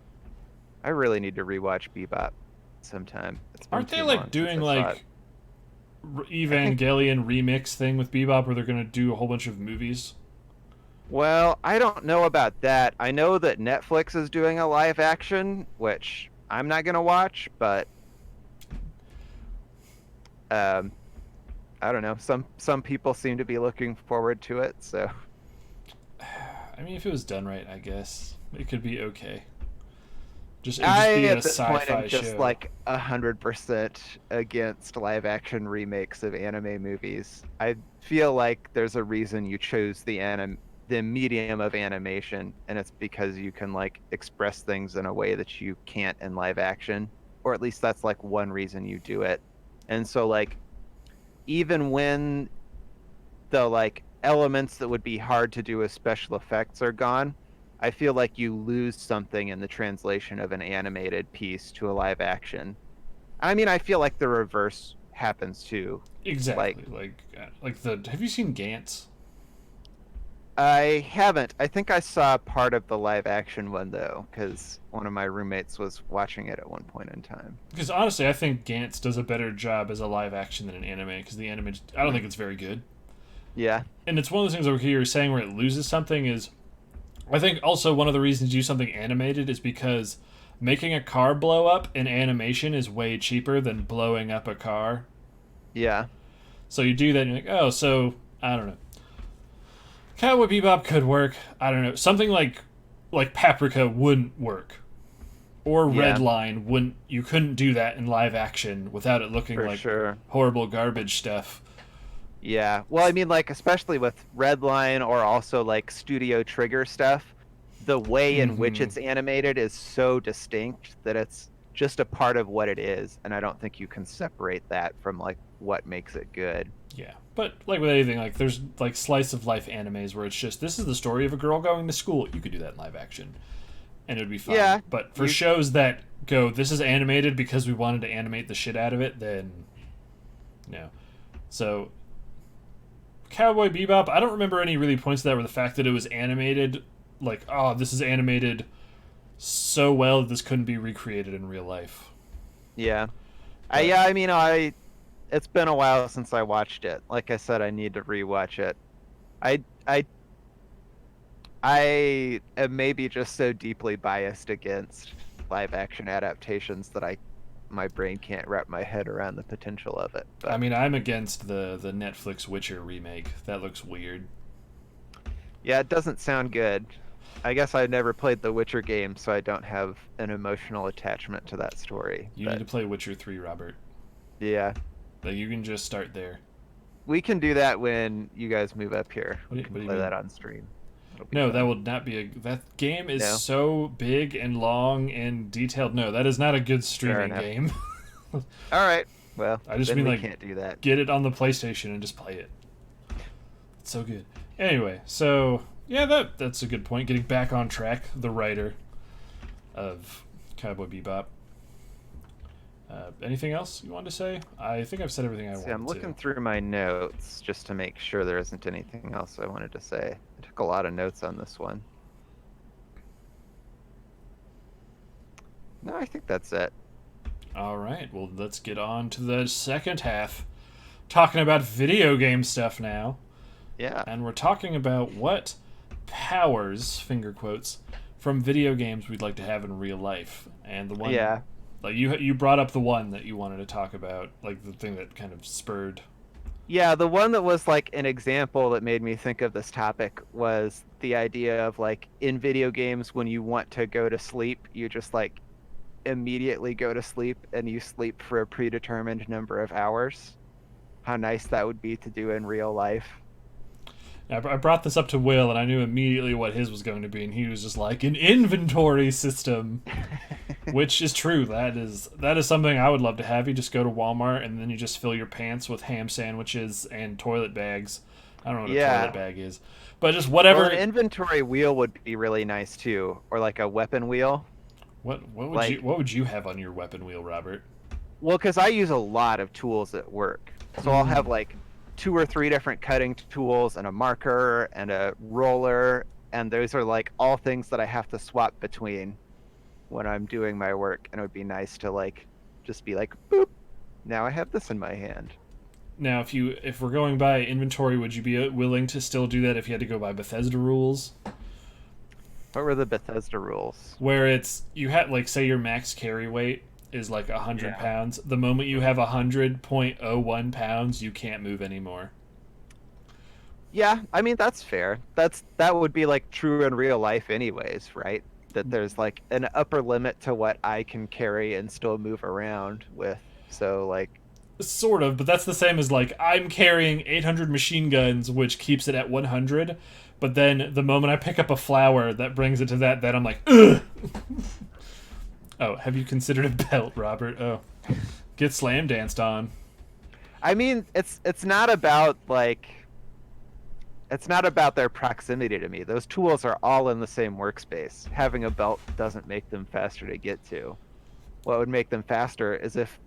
I really need to rewatch Bebop sometime. It's been Aren't they too like long doing since I saw like it. Evangelion remix thing with Bebop where they're gonna do a whole bunch of movies? Well, I don't know about that. I know that Netflix is doing a live action, which I'm not gonna watch, but um, I don't know. Some people seem to be looking forward to it, so I mean, if it was done right, I guess it could be okay. It'd I just be a at this point sci-fi am just show. like 100% against live action remakes of anime movies. I feel like there's a reason you chose the medium of animation, and it's because you can like express things in a way that you can't in live action, or at least that's like one reason you do it. And so like even when the like elements that would be hard to do with special effects are gone, I feel like you lose something in the translation of an animated piece to a live action. I mean, I feel like the reverse happens too. Exactly. Like the. Have you seen Gantz? I haven't. I think I saw part of the live action one though, because one of my roommates was watching it at one point in time. Because honestly, I think Gantz does a better job as a live action than an anime. Because the anime, I don't think it's very good. Yeah. And it's one of those things over here you're saying where it loses something is. I think also one of the reasons you do something animated is because making a car blow up in animation is way cheaper than blowing up a car. Yeah. So you do that and you're like, oh, so I don't know. Cowboy Bebop could work. I don't know. Something like Paprika wouldn't work. Or Yeah. Redline wouldn't. You couldn't do that in live action without it looking For like sure. horrible garbage stuff. Yeah. Well, I mean, like, especially with Redline or also like Studio Trigger stuff, the way in which Mm-hmm. it's animated is so distinct that it's just a part of what it is, and I don't think you can separate that from like what makes it good. Yeah, but like with anything, like there's like slice of life animes where it's just this is the story of a girl going to school. You could do that in live action, and it'd be fine. Yeah, But for you shows that go, this is animated because we wanted to animate the shit out of it, then no. So Cowboy Bebop, I don't remember any really points of that where the fact that it was animated, like oh this is animated so well that this couldn't be recreated in real life. yeah. But I mean, I it's been a while since I watched it. Like I said, I need to rewatch it. I I I am maybe just so deeply biased against live action adaptations that I my brain can't wrap my head around the potential of it. I But mean, I'm against the Netflix Witcher remake. That looks weird. yeah, it doesn't sound good. I guess I never played the Witcher game, so I don't have an emotional attachment to that story. You need But to play Witcher 3, Robert. yeah, Like you can just start there. we can do that when you guys move up here. We can What do you play mean? that on stream. It'll be No, that fun. will not be a. That game is No, so big and long and detailed. No, that is not a good fair streaming enough. game. All right. Well, I just then mean we like can't do that. get it on the PlayStation and just play it. It's so good. Anyway, so yeah, that's a good point. Getting back on track, the writer of Cowboy Bebop. Anything else you want to say? I think I've said everything I See, wanted I'm looking to. through my notes just to make sure there isn't anything else I wanted to say. I took a lot of notes on this one. No, I think that's it. All right, well, let's get on to the second half. Talking about video game stuff now. Yeah. And we're talking about what powers, finger quotes, from video games we'd like to have in real life. And the one, Yeah. like you brought up the one that you wanted to talk about, like the thing that kind of spurred. Yeah, the one that was like an example that made me think of this topic was the idea of like in video games when you want to go to sleep, you just like immediately go to sleep and you sleep for a predetermined number of hours. How nice that would be to do in real life. I brought this up to Will, and I knew immediately what his was going to be, and he was just like an inventory system, which is true. That is something I would love to have. You just go to Walmart, and then you just fill your pants with ham sandwiches and toilet bags. I don't know what a toilet Yeah. bag is, but just Well, an whatever. inventory wheel would be really nice too, or like a weapon wheel. Like, What would you have on your weapon wheel, Robert? well, because I use a lot of tools at work, so I'll have Mm. like two or three different cutting tools and a marker and a roller, and those are like all things that I have to swap between when I'm doing my work, and it would be nice to like just be like, boop, now I have this in my hand. Now, if we're going by inventory, would you be willing to still do that if you had to go by Bethesda rules? What were the Bethesda rules? Where it's you had like say your max carry weight is like 100 Yeah. pounds. The moment you have 100.01 pounds, you can't move anymore. Yeah, I mean that's fair. That would be like true in real life anyways, right? That there's like an upper limit to what I can carry and still move around with. So like, Sort of, but that's the same as like I'm carrying 800 machine guns, which keeps it at 100. But then the moment I pick up a flower, that brings it to that. Then I'm like, ugh. Oh, have you considered a belt, Robert? Oh, get slam danced on. I mean, it's not about like it's not about their proximity to me. Those tools are all in the same workspace. Having a belt doesn't make them faster to get to. What would make them faster is if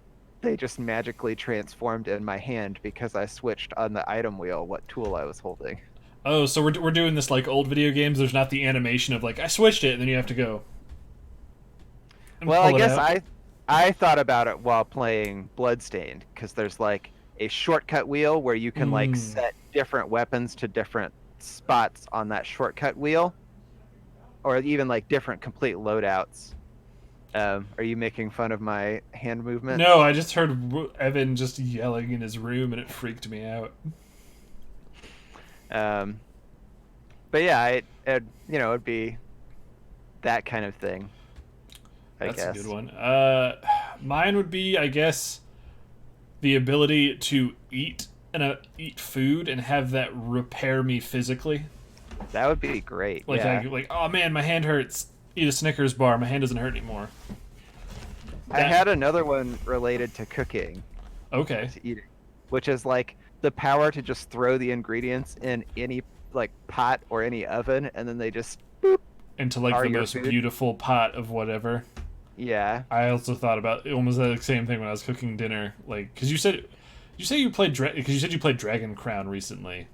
they just magically transformed in my hand because I switched on the item wheel what tool I was holding. Oh, so we're doing this like old video games. There's not the animation of like I switched it, and then you have to go and Well, I pull it guess out. I thought about it while playing Bloodstained because there's like a shortcut wheel where you can like Mm. set different weapons to different spots on that shortcut wheel, or even like different complete loadouts. Are you making fun of my hand movements? No, I just heard Evan just yelling in his room, and it freaked me out. Um, but yeah, it it'd be that kind of thing, I That's a good guess. one. Mine would be, I guess, the ability to eat and eat food and have that repair me physically. That would be great. Like, Yeah. like, oh man, my hand hurts. Eat a Snickers bar. My hand doesn't hurt anymore. I That had another one related to cooking, okay. to eating, which is like the power to just throw the ingredients in any like pot or any oven, and then they just boop Into like are the your most food. beautiful pot of whatever. Yeah. I also thought about almost the same thing when I was cooking dinner. Like, because you say you played because you said you played Dragon Crown recently,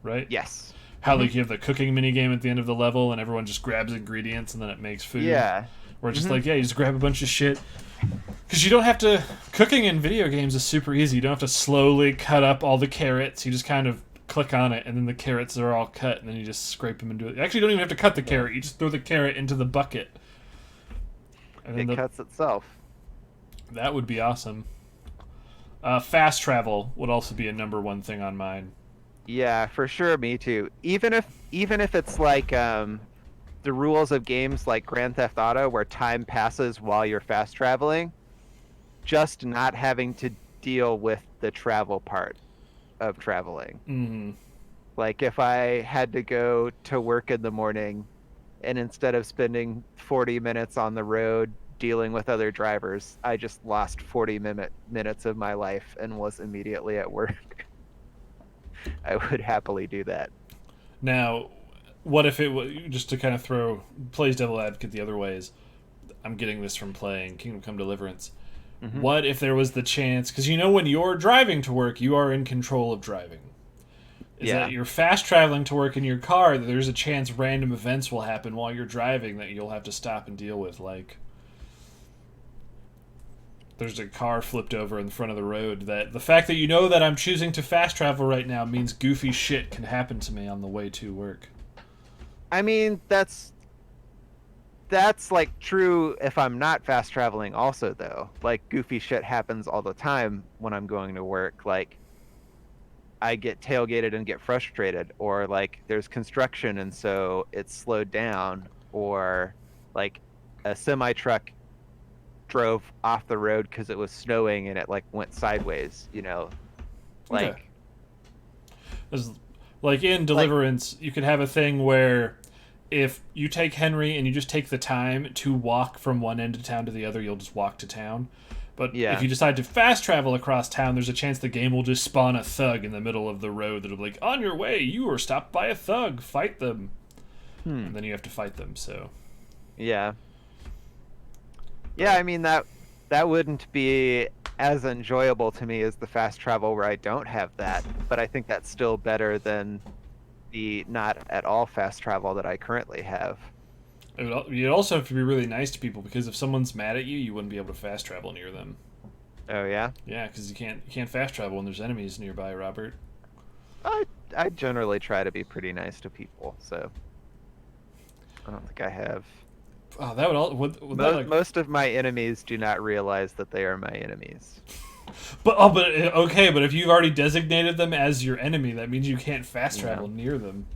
right? Yes. How like you have the cooking mini game at the end of the level, and everyone just grabs ingredients and then it makes food. Yeah. Or just like, yeah, you just grab a bunch of shit. Because you don't have to. Cooking in video games is super easy. You don't have to slowly cut up all the carrots. You just kind of click on it, and then the carrots are all cut, and then you just scrape them and do it. Actually, you don't even have to cut the carrot. You just throw the carrot into the bucket. And then It cuts itself. that would be awesome. Fast travel would also be a number one thing on mine. Yeah, for sure, me too. Even if it's like the rules of games like Grand Theft Auto where time passes while you're fast traveling, just not having to deal with the travel part of traveling. Mm. Like if I had to go to work in the morning and instead of spending 40 minutes on the road dealing with other drivers, I just lost 40 minutes of my life and was immediately at work. I would happily do that. Now, what if it was just to kind of throw plays devil advocate the other ways? I'm getting this from playing Kingdom Come Deliverance. Hmm. What if there was the chance? Because you know, when you're driving to work, you are in control of driving. Is Yeah. that you're fast traveling to work in your car? That there's a chance random events will happen while you're driving that you'll have to stop and deal with, like there's a car flipped over in the front of the road. That the fact that you know that I'm choosing to fast travel right now means goofy shit can happen to me on the way to work. I mean, that's like true if I'm not fast traveling also though. Like goofy shit happens all the time when I'm going to work. Like I get tailgated and get frustrated, or like there's construction and so it's slowed down, or like a semi truck drove off the road because it was snowing and it like went sideways, Okay. like As, like in like Deliverance, you could have a thing where if you take Henry and you just take the time to walk from one end of town to the other, you'll just walk to town. But if yeah. you decide to fast travel across town, there's a chance the game will just spawn a thug in the middle of the road that'll be like, on your way, you were stopped by a thug, fight them. Hmm. And then you have to fight them, so. Yeah. Yeah, But, I mean that wouldn't be as enjoyable to me as the fast travel where I don't have that, but I think that's still better than the not at all fast travel that I currently have. you'd also have to be really nice to people because if someone's mad at you, you wouldn't be able to fast travel near them. Oh yeah? Yeah, because you can't fast travel when there's enemies nearby, Robert. I I generally try to be pretty nice to people, so I don't think I have. Oh, that would all would that like Most of my enemies do not realize that they are my enemies. But okay, but if you've already designated them as your enemy, that means you can't fast Yeah. travel near them.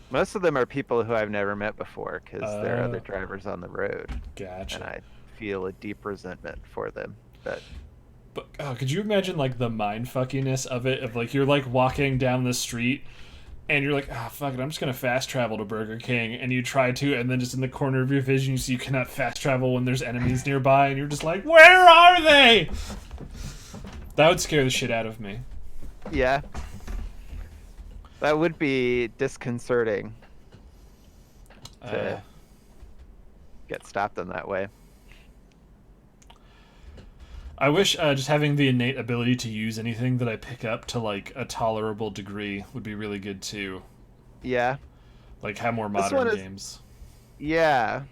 Most of them are people who I've never met before because they're other Uh, drivers on the road, and gotcha. I feel a deep resentment for them. But But could you imagine like the mind fuckiness of it? Of like you're like walking down the street and you're like, ah, fuck it, I'm just gonna fast travel to Burger King, and you try to, and then just in the corner of your vision you see you cannot fast travel when there's enemies nearby, and you're just like, where are they? That would scare the shit out of me. yeah, that would be disconcerting Uh, to get stopped in that way. I wish just having the innate ability to use anything that I pick up to like a tolerable degree would be really good too. Yeah, Like how more this modern one is, games. yeah.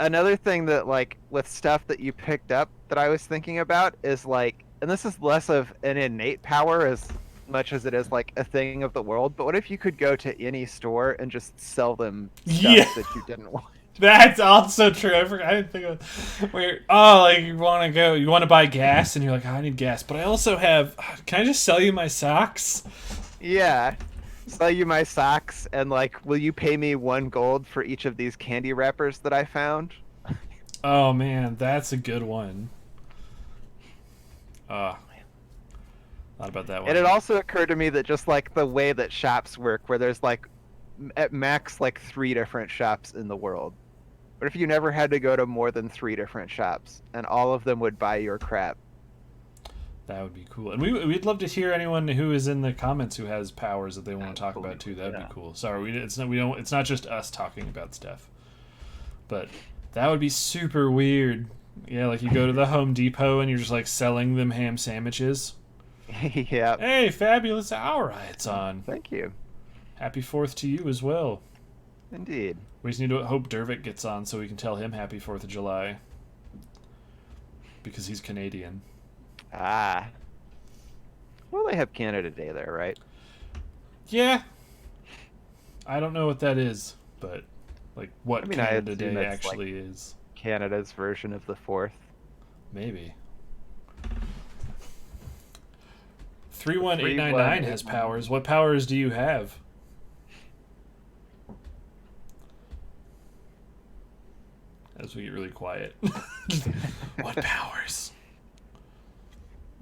Another thing that like with stuff that you picked up that I was thinking about is like, and this is less of an innate power as much as it is like a thing of the world, but what if you could go to any store and just sell them stuff Yeah, that you didn't want? that's also true. I didn't think of where. Oh, like you want to buy gas, and you're like, oh, I need gas, but I also have. Can I just sell you my socks? Yeah. Sell you my socks and like, will you pay me 1 gold for each of these candy wrappers that I found? Oh man, that's a good one. Uh, Thought about that one. And it also occurred to me that just like the way that shops work, where there's like at max like 3 different shops in the world. What if you never had to go to more than 3 different shops and all of them would buy your crap? That would be cool. And we'd love to hear anyone who is in the comments who has powers that they want to talk about too. That would be cool. Sorry, it's not just us talking about stuff. But that would be super weird. Yeah, like you go to the Home Depot and you're just like selling them ham sandwiches. Yeah. Hey, fabulous hour it's on. Thank you. Happy 4th to you as well. Indeed. We just need to hope Dervick gets on so we can tell him happy 4th of July. Because he's Canadian. Ah. Well, they have Canada Day there, right? Yeah. I don't know what that is, but like what I mean, Canada Day actually is. Canada's version of the 4th. Maybe. 31899 has powers. What powers do you have? As we get really quiet. What powers?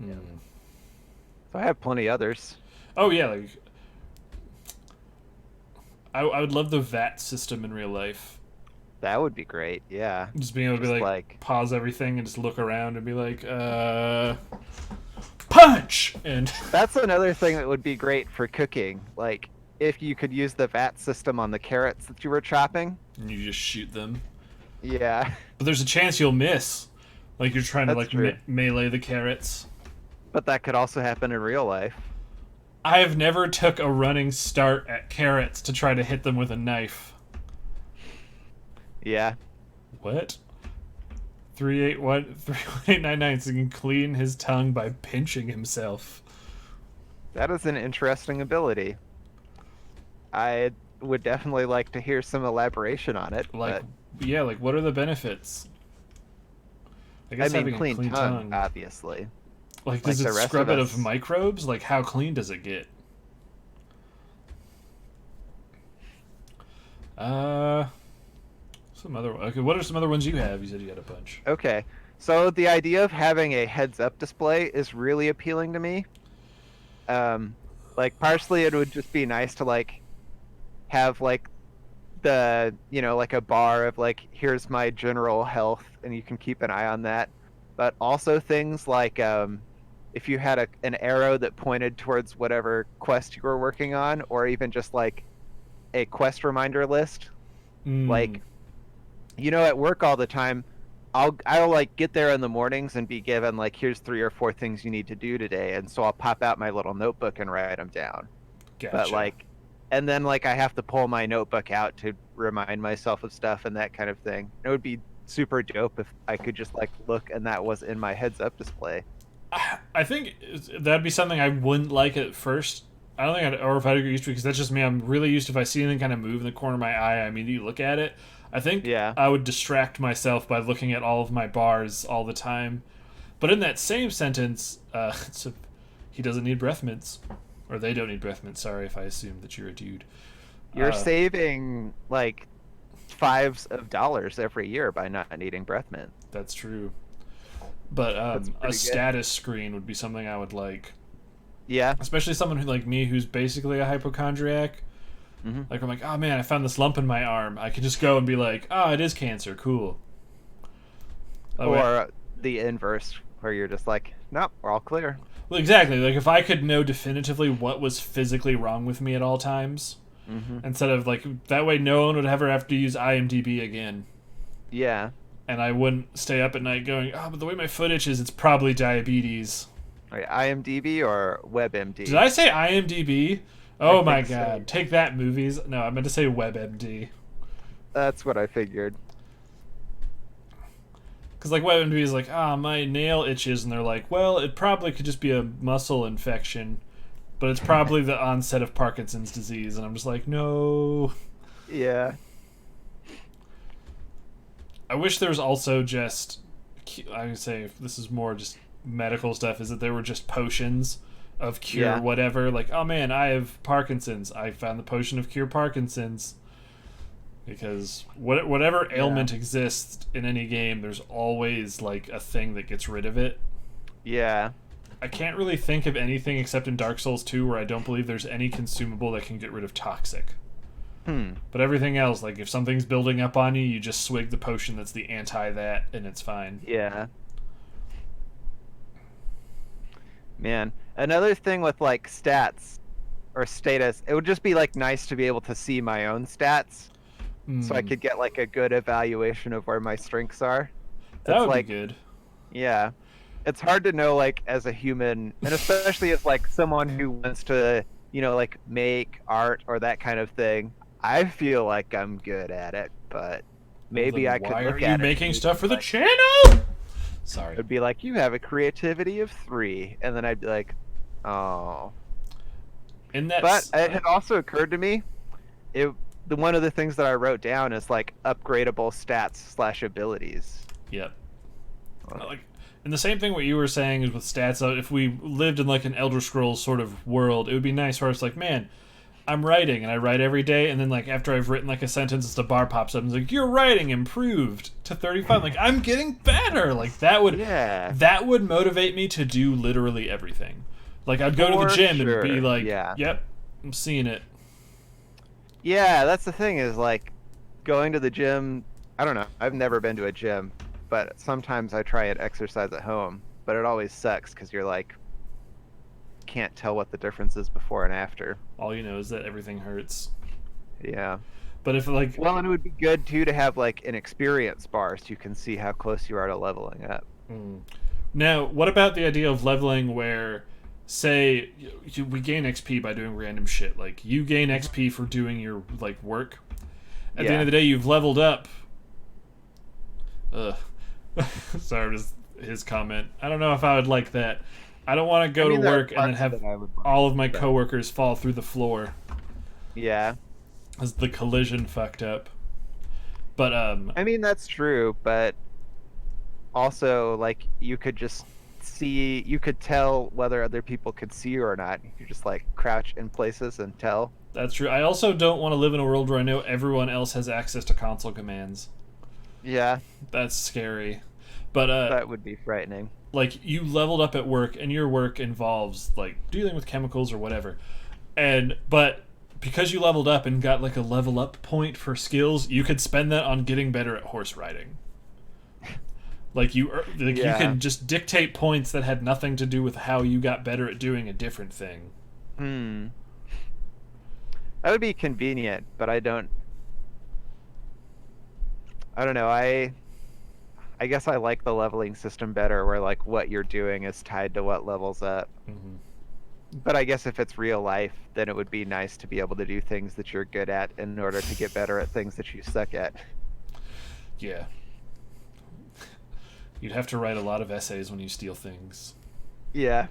Yeah. So I have plenty others. Oh yeah, like I would love the VAT system in real life. That would be great. Yeah. Just being able to Just be like pause everything and just look around and be like, punch! And that's another thing that would be great for cooking. Like if you could use the VAT system on the carrots that you were chopping. and you just shoot them. Yeah. But there's a chance you'll miss. Like you're trying to That's true. melee the carrots. But that could also happen in real life. I have never took a running start at carrots to try to hit them with a knife. Yeah. What? 31899 so he can clean his tongue by pinching himself. That is an interesting ability. I would definitely like to hear some elaboration on it. Like, but yeah, like what are the benefits? I I guess mean, having clean, a clean tongue, obviously. Like, does like it the rest scrub of it us. of microbes? Like, how clean does it get? Some other. Okay, what are some other ones you have? You said you had a bunch. Okay. So the idea of having a heads-up display is really appealing to me. Like, partially it would just be nice to, like, have, like, the, like a bar of, like, here's my general health, and you can keep an eye on that. But also things like, if you had an arrow that pointed towards whatever quest you were working on, or even just, like, a quest reminder list. Like, at work all the time, I'll like get there in the mornings and be given like, here's 3 or 4 things you need to do today, and so I'll pop out my little notebook and write them down. Gotcha. But like, and then like I have to pull my notebook out to remind myself of stuff and that kind of thing. It would be super dope if I could just like look and that was in my heads-up display. I think that'd be something I wouldn't like at first. I don't think or if I'd get used to it, because that's just me. I'm really used to if I see anything kind of move in the corner of my eye, I immediately look at it. I think I would distract myself by looking at all of my bars all the time. But in that same sentence, he doesn't need breath mints. Or they don't need breath mints. Sorry if I assumed that you're a dude. You're saving like $5s of dollars every year by not needing breath mint. That's true. But a status screen would be something I would like. Yeah. Especially someone who like me who's basically a hypochondriac. Mm-hmm. Like I'm like, oh man, I found this lump in my arm. I can just go and be like, oh, it is cancer. Cool. Or the inverse, where you're just like, nope, we're all clear. Well, exactly. Like if I could know definitively what was physically wrong with me at all times, instead of like that way, no one would ever have to use IMDb again. Yeah. And I wouldn't stay up at night going, oh, but the way my foot itches, it's probably diabetes. Right, IMDb or WebMD? Did I say IMDb? Oh my god. So. Take that, movies. No, I meant to say WebMD. That's what I figured. Because like WebMD is like, my nail itches, and they're like, well, it probably could just be a muscle infection, but it's probably the onset of Parkinson's disease. And I'm just like, no. Yeah. I wish there was also just, I would say if this is more just medical stuff, is that there were just potions of cure whatever. Like, oh man, I have Parkinson's. I found the potion of cure Parkinson's. Because whatever ailment exists in any game, there's always like a thing that gets rid of it. Yeah. I can't really think of anything except in Dark Souls 2 where I don't believe there's any consumable that can get rid of toxic. But everything else, like if something's building up on you, you just swig the potion that's the anti that, and it's fine. Yeah. Man, another thing with like stats or status, it would just be like nice to be able to see my own stats, so I could get like a good evaluation of where my strengths are. That would like, be good. Yeah, it's hard to know like as a human, and especially as like someone who wants to, like make art or that kind of thing. I feel like I'm good at it, but maybe I could look at it. Why are you making stuff for the channel? Sorry. It'd be like, you have a creativity of 3, and then I'd be like, oh. But it had also occurred to me, one of the things that I wrote down is like upgradable stats / abilities. Yep. And the same thing what you were saying is with stats. If we lived in like an Elder Scrolls sort of world, it would be nice where it's like, man, I'm writing and I write every day, and then like after I've written like a sentence, the bar pops up and it's like, your writing improved to 35. Like, I'm getting better. Like that would motivate me to do literally everything. Like I'd go to the gym and be like, yep, I'm seeing it. Yeah, that's the thing is like going to the gym. I don't know. I've never been to a gym, but sometimes I try and exercise at home, but it always sucks because you're like, can't tell what the difference is before and after. All you know is that everything hurts. Yeah. But if like... Well, and it would be good too to have like an experience bar so you can see how close you are to leveling up. Now, what about the idea of leveling where, say, we gain XP by doing random shit. Like, you gain XP for doing your, like, work. At the end of the day, you've leveled up. Sorry, just his comment. I don't know if I would like that. I don't want to go to work and then have all of my coworkers fall through the floor. Yeah. As the collision fucked up. But, I mean, that's true, but also, like, you could just see, you could tell whether other people could see you or not. You could just, like, crouch in places and tell. That's true. I also don't want to live in a world where I know everyone else has access to console commands. Yeah. That's scary. But, that would be frightening. Like, you leveled up at work, and your work involves, like, dealing with chemicals or whatever. But because you leveled up and got, like, a level up point for skills, you could spend that on getting better at horse riding. Like, you can just dictate points that had nothing to do with how you got better at doing a different thing. That would be convenient, but I don't know, I guess I like the leveling system better where, like, what you're doing is tied to what levels up. But I guess if it's real life, then it would be nice to be able to do things that you're good at in order to get better at things that you suck at. Yeah. You'd have to write a lot of essays when you steal things. Yeah.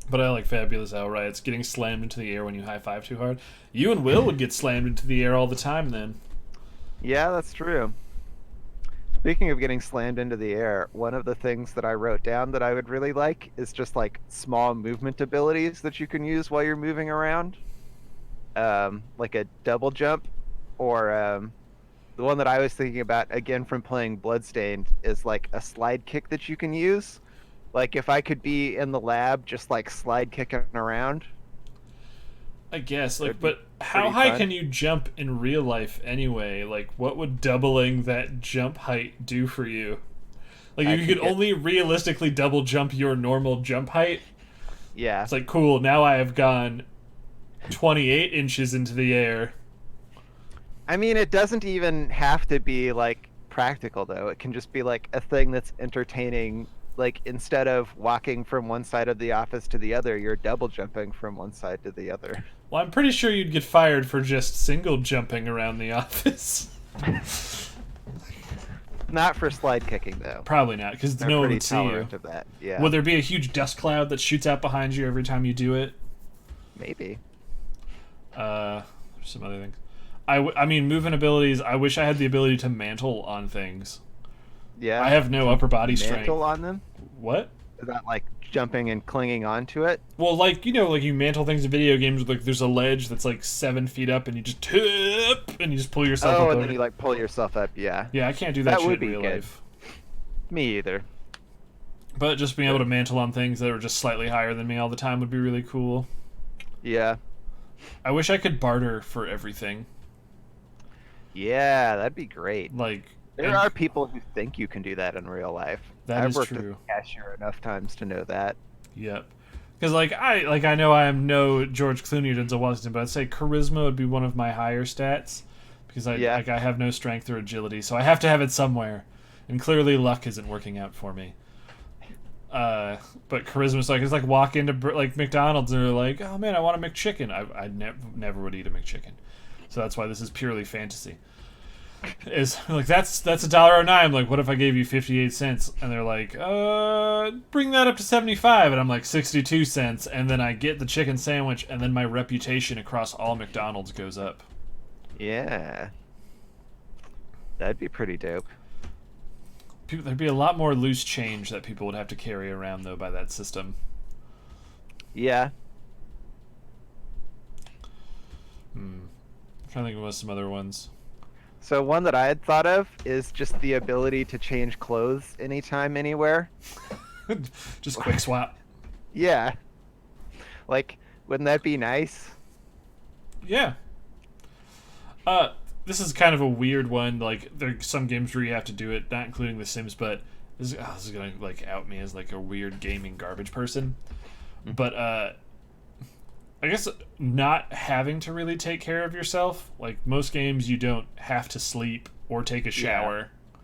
But I like Fabulous Owl Riots getting slammed into the air when you high-five too hard. You and Will would get slammed into the air all the time then. Yeah, that's true. Speaking of getting slammed into the air, one of the things that I wrote down that I would really like is just like small movement abilities that you can use while you're moving around. Like a double jump, or the one that I was thinking about, again from playing Bloodstained, is like a slide kick that you can use. Like if I could be in the lab just like slide kicking around. I guess, like, but how high can you jump in real life anyway? Like, what would doubling that jump height do for you? Like, if you could only realistically double jump your normal jump height. Yeah. It's like, cool, now I have gone 28 inches into the air. I mean, it doesn't even have to be, like, practical, though. It can just be, like, a thing that's entertaining. Like, instead of walking from one side of the office to the other, you're double jumping from one side to the other. Well, I'm pretty sure you'd get fired for just single jumping around the office. Not for slide kicking, though. Probably not, because no one would see you. Of that. Yeah. Would there be a huge dust cloud that shoots out behind you every time you do it? Maybe. There's some other things. I mean, movement abilities, I wish I had the ability to mantle on things. Yeah. I have no upper body strength. Mantle on them? What? Is that like jumping and clinging onto it? Well, like, you know, like you mantle things in video games, like there's a ledge that's like 7 feet up and you just tip and you just pull yourself up. Oh, and then you like pull yourself up, yeah. Yeah, I can't do that shit would be in real good. life. Me either. But just being able to mantle on things that are just slightly higher than me all the time would be really cool. Yeah. I wish I could barter for everything. Yeah, that'd be great. Like, There are people who think you can do that in real life. That I've is worked true. as a cashier enough times to know that. Yep. Because I know I am no George Clooney or Denzel Washington, but I'd say charisma would be one of my higher stats because I have no strength or agility, so I have to have it somewhere, and clearly luck isn't working out for me. But charisma's it's like walk into like McDonald's and they're like, oh man, I want a McChicken. I never would eat a McChicken, so that's why this is purely fantasy. Is like that's $1.09. I'm like, what if I gave you 58 cents? And they're like, bring that up to 75, and I'm like 62 cents, and then I get the chicken sandwich, and then my reputation across all McDonald's goes up. Yeah, that'd be pretty dope. There'd be a lot more loose change that people would have to carry around though by that system. Yeah. I'm trying to think of some other ones. So one that I had thought of is just the ability to change clothes anytime, anywhere. Just quick swap. Yeah. Like, wouldn't that be nice? Yeah. This is kind of a weird one. Like, there's some games where you have to do it, not including The Sims, but this is gonna like out me as like a weird gaming garbage person. But I guess not having to really take care of yourself. Like most games, you don't have to sleep or take a shower. Yeah.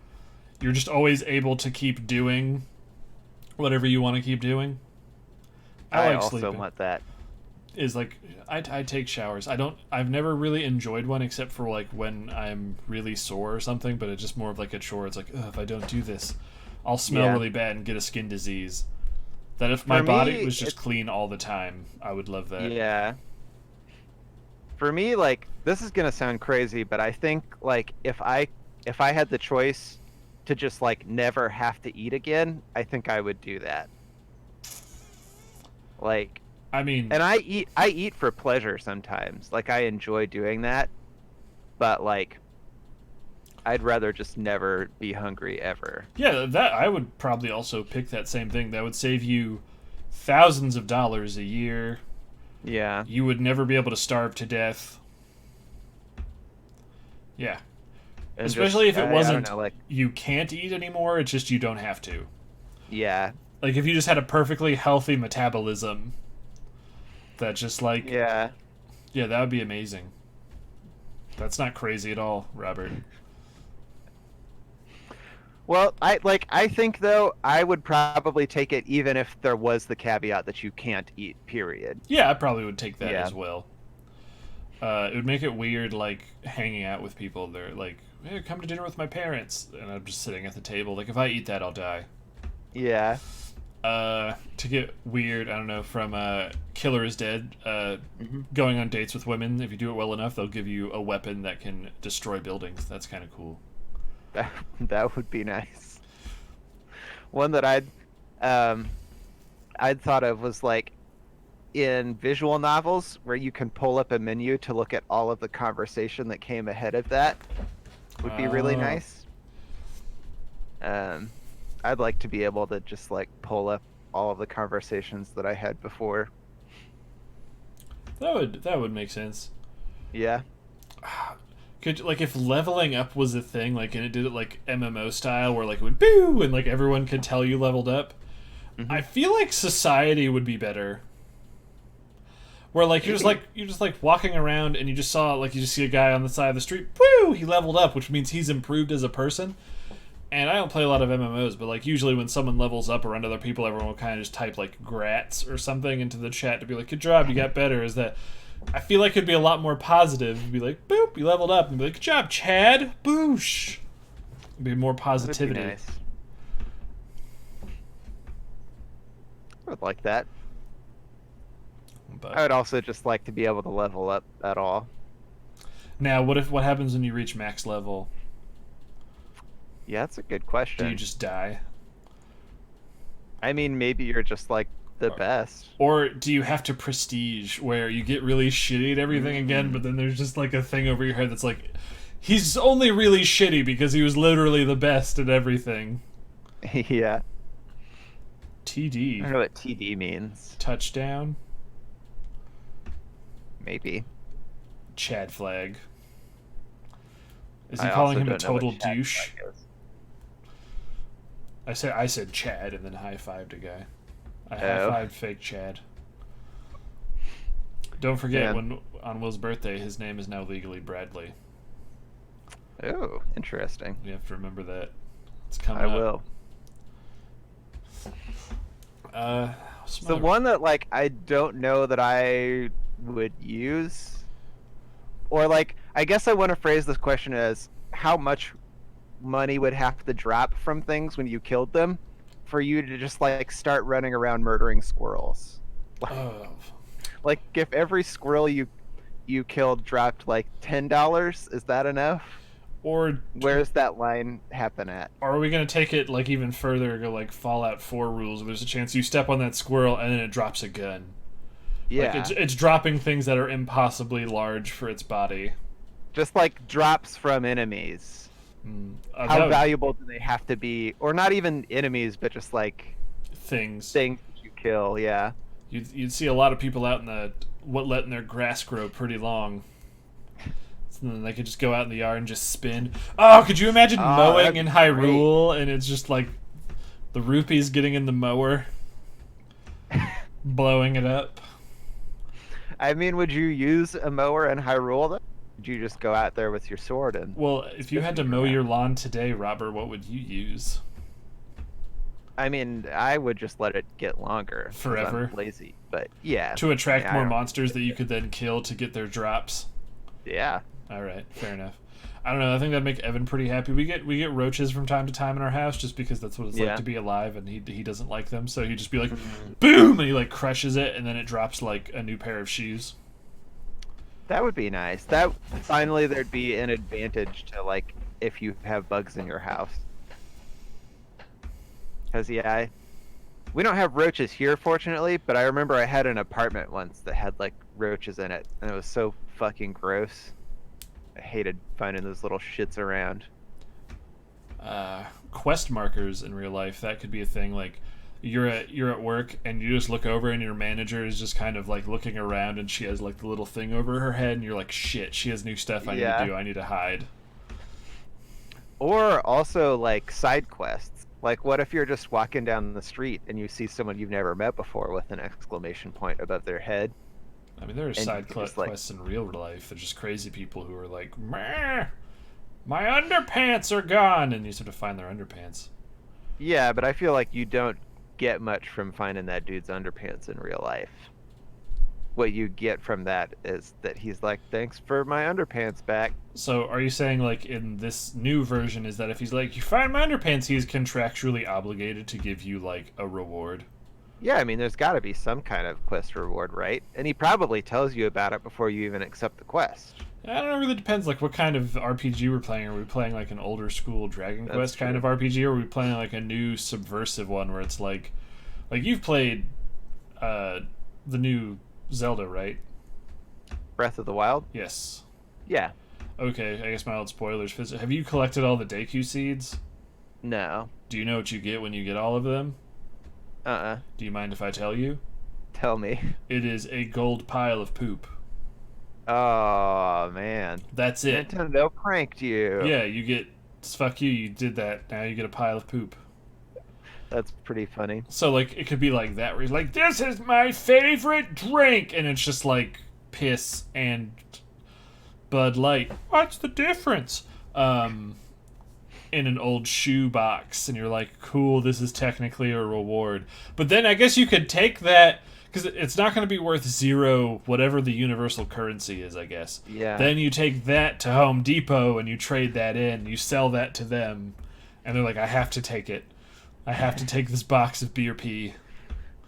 You're just always able to keep doing whatever you want to keep doing. I like also sleeping. Want that. Is like I take showers. I've never really enjoyed one except for like when I'm really sore or something. But it's just more of like a chore. It's like if I don't do this, I'll smell really bad and get a skin disease. That if my body was just clean all the time, I would love that. Yeah. For me, like, this is gonna sound crazy, but I think like if I had the choice to just like never have to eat again, I think I would do that. Like, I mean, and I eat for pleasure sometimes. Like, I enjoy doing that, but like, I'd rather just never be hungry ever. Yeah, that I would probably also pick that same thing. That would save you thousands of dollars a year. Yeah. You would never be able to starve to death. Yeah. And especially if it wasn't you can't eat anymore, it's just you don't have to. Yeah. Like if you just had a perfectly healthy metabolism that just like Yeah, that would be amazing. That's not crazy at all, Robert. Well, I think though I would probably take it even if there was the caveat that you can't eat. Period. Yeah, I probably would take that as well. It would make it weird, like hanging out with people. They're like, "Hey, come to dinner with my parents," and I'm just sitting at the table. Like, if I eat that, I'll die. Yeah. To get weird, I don't know. From Killer is Dead. Going on dates with women. If you do it well enough, they'll give you a weapon that can destroy buildings. That's kind of cool. That would be nice. One that I'd thought of was like in visual novels where you can pull up a menu to look at all of the conversation that came ahead of that. Would be really nice. I'd like to be able to just like pull up all of the conversations that I had before. That would make sense. Yeah. Could like if leveling up was a thing, like and it did it like MMO style, where like it would boo and like everyone could tell you leveled up. I feel like society would be better. Where like you're just like walking around and you just see a guy on the side of the street, woo, he leveled up, which means he's improved as a person. And I don't play a lot of MMOs, but like usually when someone levels up around other people, everyone will kind of just type like grats or something into the chat to be like, good job, you got better. Is that I feel like it'd be a lot more positive. It'd be like, boop, you leveled up. And be like, good job, Chad. Boosh. It'd be more positivity. That'd be nice. I would like that. But I would also just like to be able to level up at all. Now, what happens when you reach max level? Yeah, that's a good question. Do you just die? I mean, maybe you're just like the best. Or do you have to prestige where you get really shitty at everything again, but then there's just like a thing over your head that's like, he's only really shitty because he was literally the best at everything. Yeah. I TD. don't know what TD means. Touchdown. Maybe. Chad flag. Is he I calling also him a don't know what total Chad douche? flag is. I said Chad and then high-fived a guy. I Oh. high-fived fake Chad. Don't forget, Man. when on Will's birthday, his name is now legally Bradley. Oh, interesting. You have to remember that. It's coming I up. will. Some The other- one that like I don't know that I would use, or like I guess I want to phrase this question as how much money would have to drop from things when you killed them for you to just like start running around murdering squirrels. Oh, Like if every squirrel you killed dropped like $10, is that enough? or Where's that line happen at? are we gonna take it like even further? Go like Fallout 4 rules. Where there's a chance you step on that squirrel and then it drops a gun. Yeah, Like it's dropping things that are impossibly large for its body. just like drops from enemies. That How would- valuable do they have to be? Or not even enemies, but just like things. things that you kill. Yeah. You'd see a lot of people out in letting their grass grow pretty long. So then they could just go out in the yard and just spin. Oh, could you imagine Oh, mowing that'd in be Hyrule and it's just like the rupees getting in the mower, blowing it up? I mean, would you use a mower in Hyrule? Though? Would you just go out there with your sword and? Well, if you had to mow your lawn today, Robert, what would you use? I mean, I would just let it get longer. 'Cause Forever? I'm lazy, but yeah. To attract I more don't- monsters that you could then kill to get their drops. Yeah. All right, fair enough. I don't know. I think that'd make Evan pretty happy. We get roaches from time to time in our house just because that's what it's Yeah. like to be alive, and he doesn't like them. So he'd just be like, boom, and he like crushes it, and then it drops like a new pair of shoes. That would be nice. That finally there'd be an advantage to like if you have bugs in your house. Cause yeah, we don't have roaches here fortunately, but I remember I had an apartment once that had like roaches in it, and it was so fucking gross. I hated finding those little shits around. Quest markers in real life, that could be a thing. Like you're at work and you just look over and your manager is just kind of like looking around and she has like the little thing over her head and you're like, shit, she has new stuff I need Yeah. to do. I need to hide. Or also like side quests. Like what if you're just walking down the street and you see someone you've never met before with an exclamation point above their head? I mean, there are And side you just, like- quests in real life. They're just crazy people who are like, meh, my underpants are gone, and you sort of find their underpants. Yeah, but I feel like you don't get much from finding that dude's underpants in real life. What you get from that is that he's like, thanks for my underpants back. So, are you saying like in this new version is that if he's like, you find my underpants, he's contractually obligated to give you like a reward? Yeah, I mean, there's got to be some kind of quest reward, right? And he probably tells you about it before you even accept the quest. I don't know. It really depends. Like, what kind of RPG we're playing. Are we playing like an older school Dragon That's Quest kind of true. RPG, or are we playing like a new subversive one where it's like you've played the new Zelda, right? Breath of the Wild? Yes. Yeah. Okay, I guess mild spoilers. Have you collected all the Deku seeds? No. Do you know what you get when you get all of them? Uh-uh. Do you mind if I tell you? Tell me. It is a gold pile of poop. Oh, man. That's it. Nintendo pranked you. Yeah, you get... Fuck you, you did that. Now you get a pile of poop. That's pretty funny. So, like, it could be like that, where he's like, this is my favorite drink! And it's just, like, piss and Bud Light. What's the difference? In an old shoe box, and you're like, cool, this is technically a reward. But then I guess you could take that, because it's not going to be worth zero, whatever the universal currency is, I guess. Yeah. Then you take that to Home Depot, and you trade that in, you sell that to them, and they're like, I have to take it. I have to take this box of beer pee.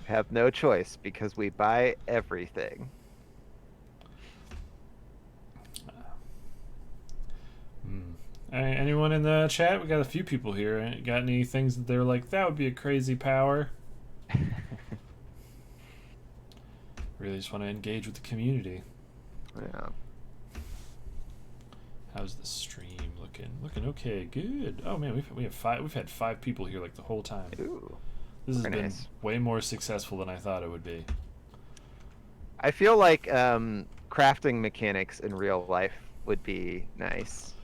Have no choice because we buy everything. Anyone in the chat? We got a few people here. Got any things that they're like, that would be a crazy power? Really just want to engage with the community. Yeah. How's the stream looking? Looking okay. Good. Oh man, we've had five people here like the whole time. Ooh. This has Very been nice. way more successful than I thought it would be. I feel like crafting mechanics in real life would be nice.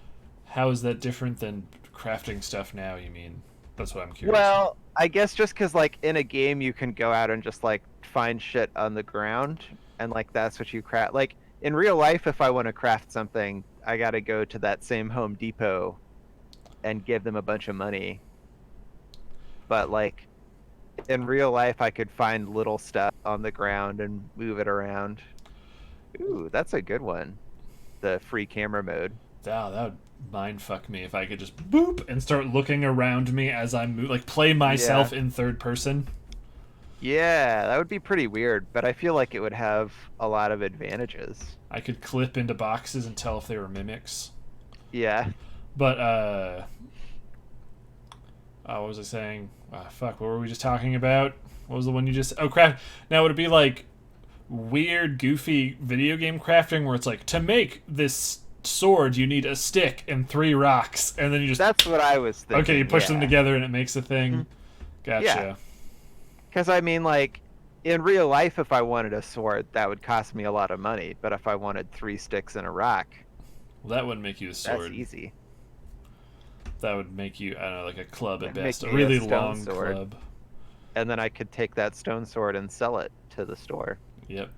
How is that different than crafting stuff now, you mean? That's what I'm curious. Well, I guess just because like in a game you can go out and just like find shit on the ground and like that's what you craft. Like in real life, if I want to craft something, I got to go to that same Home Depot and give them a bunch of money. But like in real life, I could find little stuff on the ground and move it around. Ooh, that's a good one. The free camera mode. Wow, that would mind fuck me if I could just boop and start looking around me as I move, like play Yeah. myself in third person. Yeah, that would be pretty weird, but I feel like it would have a lot of advantages. I could clip into boxes and tell if they were mimics. Yeah. But what was I saying? Fuck, what were we just talking about? What was the one you just? Oh, craft. Now would it be like weird, goofy video game crafting where it's like to make this sword you need a stick and 3 rocks, and then you just That's what I was thinking. okay, you push them Yeah. together and it makes a thing. Mhm. Gotcha. Yeah. Because I mean, like, in real life, if I wanted a sword, that would cost me a lot of money. But if I wanted 3 sticks and a rock, Well, that wouldn't make you a that's sword. easy. That would make you, I don't know, like a club at That'd make best. A me a really stone long sword. club. And then I could take that stone sword and sell it to the store. Yep.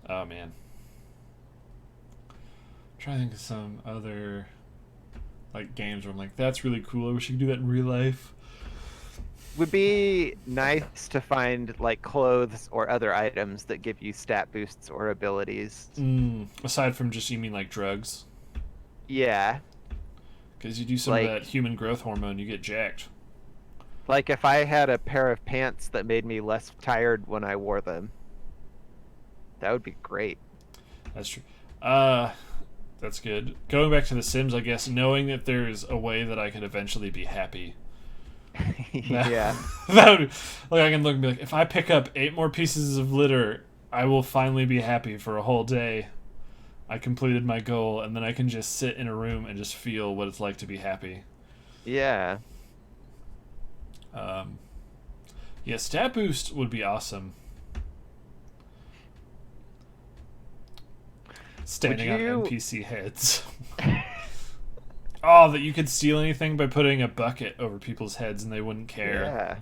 Oh, man. I'm trying to think of some other like games where I'm like, that's really cool. I wish you could do that in real life. Would be nice to find like clothes or other items that give you stat boosts or abilities. Aside from just, you mean like drugs? Yeah. Because you do some of Like that human growth hormone, you get jacked. like if I had a pair of pants that made me less tired when I wore them, that would be great. That's true. That's good. Going back to The Sims, I guess, knowing that there's a way that I could eventually be happy. Yeah. That would, like, I can look and be like, if I pick up 8 more pieces of litter, I will finally be happy for a whole day. I completed my goal, and then I can just sit in a room and just feel what it's like to be happy. Yeah. Yeah, stat boost would be awesome. Standing on you- NPC heads. Oh, that you could steal anything by putting a bucket over people's heads and they wouldn't care. Yeah.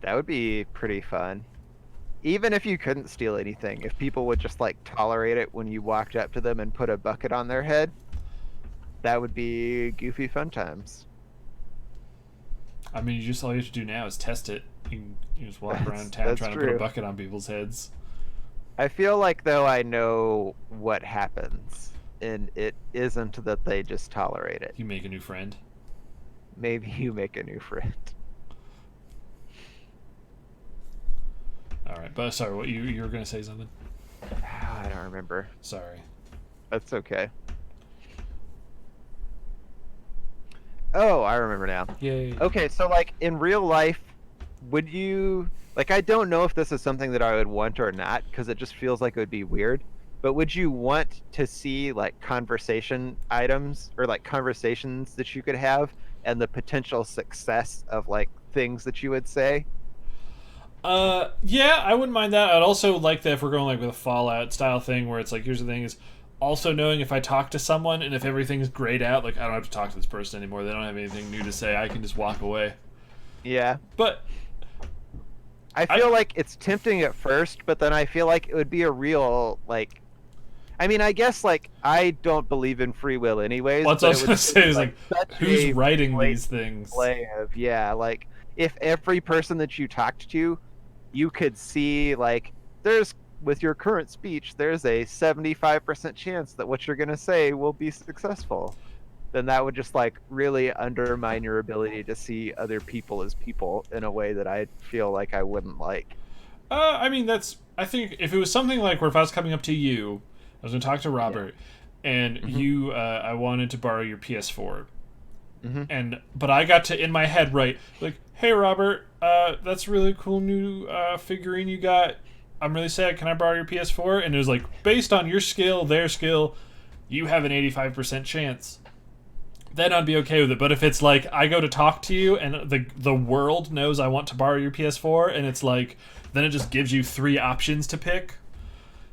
That would be pretty fun. Even if you couldn't steal anything, if people would just like tolerate it when you walked up to them and put a bucket on their head, that would be goofy fun times. I mean, all you have to do now is test it. You just walk around town That's trying to put true. a bucket on people's heads. I feel like though I know what happens, and it isn't that they just tolerate it. You make a new friend. Maybe you make a new friend. All right, but sorry, what you were gonna say something? I don't remember. Sorry. That's okay. Oh, I remember now. Yay. Okay, so like in real life, would you like I don't know if this is something that I would want or not because it just feels like it would be weird. But would you want to see like conversation items or like conversations that you could have and the potential success of like things that you would say? Yeah, I wouldn't mind that. I'd also like that if we're going like with a Fallout style thing where it's like, here's the thing is also knowing if I talk to someone and if everything's grayed out, like I don't have to talk to this person anymore. They don't have anything new to say. I can just walk away. Yeah. But I feel like it's tempting at first, but then I feel like it would be a real like I mean, I guess like I don't believe in free will anyways. what I but was it gonna would say be, is like, such who's a writing blatant these things? display of yeah, like if every person that you talked to, you could see like there's with your current speech, there's a 75% chance that what you're gonna say will be successful. Then that would just like really undermine your ability to see other people as people in a way that I feel like I wouldn't like. I mean, I think if it was something like where if I was coming up to you, I was going to talk to Robert, and Mhm. I wanted to borrow your PS4, Hmm. but I got to in my head like, hey Robert, that's a really cool new figurine you got. I'm really sad. Can I borrow your PS4? And it was like, based on your skill, their skill, you have an 85% chance. then I'd be okay with it. But if it's like I go to talk to you and the world knows I want to borrow your PS4, and it's like then it just gives you 3 options to pick,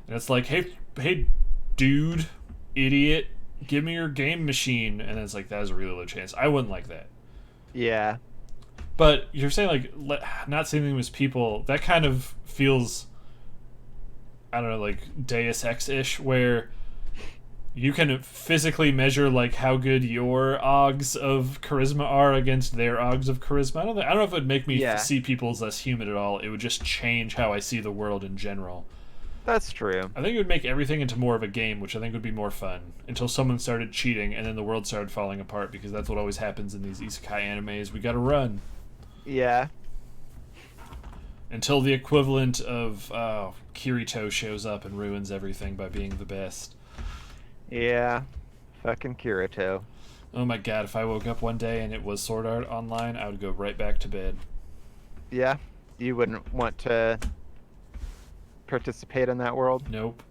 and it's like, hey, dude, idiot, give me your game machine, and it's like that is a really low chance. I wouldn't like that. Yeah. But you're saying like not seeing them as people, that kind of feels, I don't know, like Deus Ex-ish, where you can physically measure like how good your odds of charisma are against their odds of charisma. I don't know if it would make me see people as less human at all. It would just change how I see the world in general. That's true. I think it would make everything into more of a game, which I think would be more fun, until someone started cheating and then the world started falling apart, because that's what always happens in these isekai animes. We gotta run. Yeah. Until the equivalent of Kirito shows up and ruins everything by being the best. Yeah. Fucking Kirito. Oh my god, if I woke up one day and it was Sword Art Online, I would go right back to bed. Yeah? You wouldn't want to participate in that world? Nope.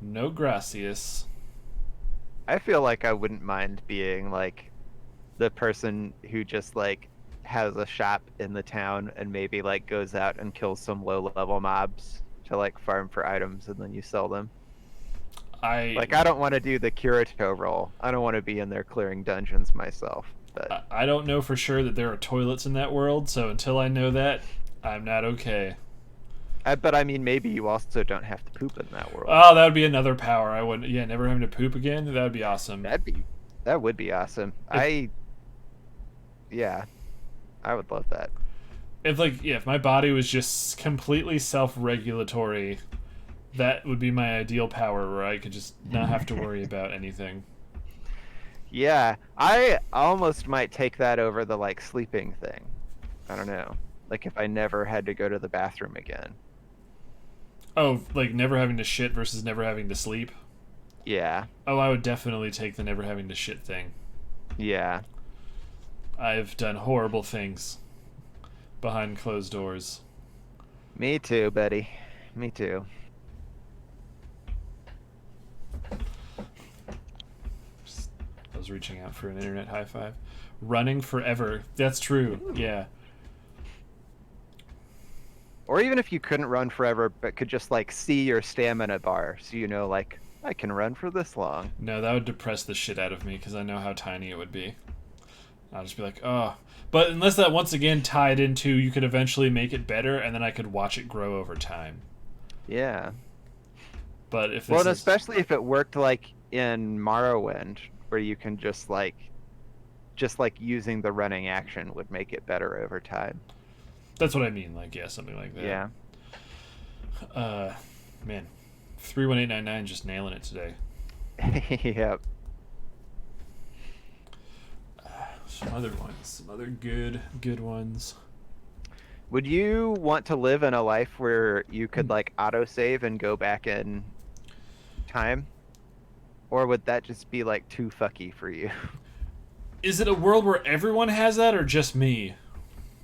No gracias. I feel like I wouldn't mind being like the person who just like has a shop in the town and maybe like goes out and kills some low level mobs to like farm for items and then you sell them. I don't want to do the Kirito role. I don't want to be in there clearing dungeons myself. But I don't know for sure that there are toilets in that world, so until I know that, I'm not okay. But I mean, maybe you also don't have to poop in that world. Oh, that would be another power. I would, never having to poop again. That would be awesome. That would be awesome. I would love that. If my body was just completely self-regulatory, that would be my ideal power, where I could just not have to worry about anything. Yeah, I almost might take that over the like sleeping thing. I don't know. Like if I never had to go to the bathroom again. Oh, like never having to shit versus never having to sleep? Yeah. Oh, I would definitely take the never having to shit thing. Yeah. I've done horrible things behind closed doors. Me too, buddy. Me too. I was reaching out for an internet high five. Running forever. That's true. Ooh. Yeah. Or even if you couldn't run forever, but could just like see your stamina bar, so you know, like, I can run for this long. No, that would depress the shit out of me, because I know how tiny it would be. I'll just be like, oh. But unless that once again tied into you could eventually make it better, and then I could watch it grow over time. Yeah. But if this well, and especially if it worked like in Morrowind, where you can just like using the running action would make it better over time. That's what I mean. Like, yeah, something like that. Yeah. Man, 31899 just nailing it today. Yep. Some other ones. Some other good ones. Would you want to live in a life where you could like autosave and go back in time? Or would that just be like too fucky for you? Is it a world where everyone has that or just me?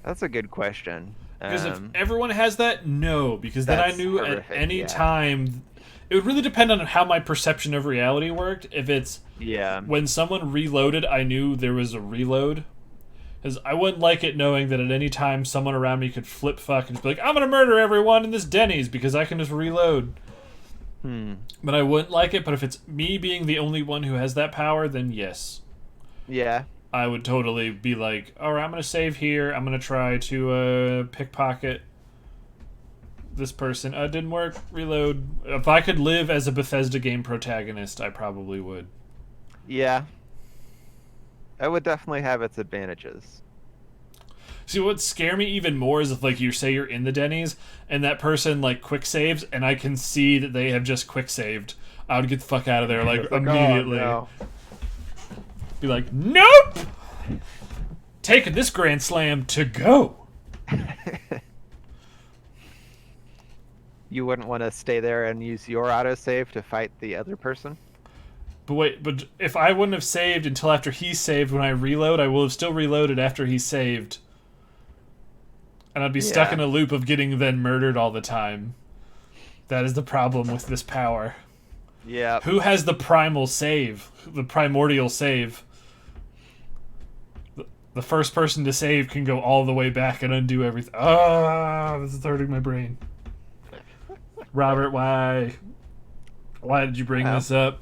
That's a good question. Because if everyone has that, no. Because then I knew horrific, at any time... It would really depend on how my perception of reality worked. If it's... Yeah. When someone reloaded, I knew there was a reload. Because I wouldn't like it knowing that at any time someone around me could flip fuck and just be like, I'm going to murder everyone in this Denny's because I can just reload. But I wouldn't like it. But if it's me being the only one who has that power, then yes. Yeah. I would totally be like, all right, I'm going to save here. I'm going to try to pickpocket this person. Didn't work. Reload. If I could live as a Bethesda game protagonist, I probably would. Yeah. That would definitely have its advantages. See, what would scare me even more is if, like, you say you're in the Denny's and that person, like, quick saves and I can see that they have just quick saved. I would get the fuck out of there, like immediately. Oh, no. Be like, nope! Taking this Grand Slam to go. You wouldn't want to stay there and use your autosave to fight the other person? But wait, but if I wouldn't have saved until after he saved when I reload, I will have still reloaded after he saved. And I'd be stuck in a loop of getting then murdered all the time. That is the problem with this power. Yeah. Who has the primal save? The primordial save? The first person to save can go all the way back and undo everything. Ah, this is hurting my brain. Robert, why? Why did you bring this up?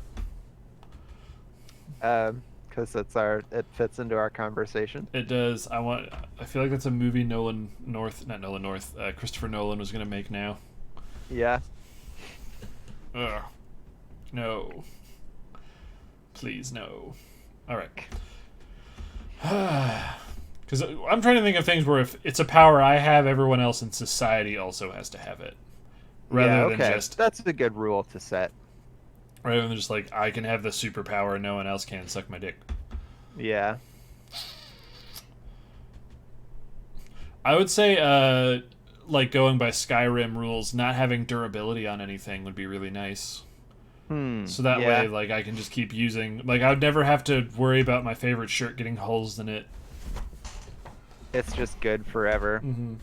Because it fits into our conversation. It does. I feel like that's a movie Christopher Nolan was gonna make now. Yeah. Ugh. No. Please, no. All right. Because I'm trying to think of things where if it's a power I have, everyone else in society also has to have it. Rather than just... That's a good rule to set. Rather than just like, I can have the superpower and no one else can suck my dick. Yeah. I would say, like going by Skyrim rules, not having durability on anything would be really nice. So that way, like, I can just keep using... Like, I would never have to worry about my favorite shirt getting holes in it. It's just good forever. Mm-hmm.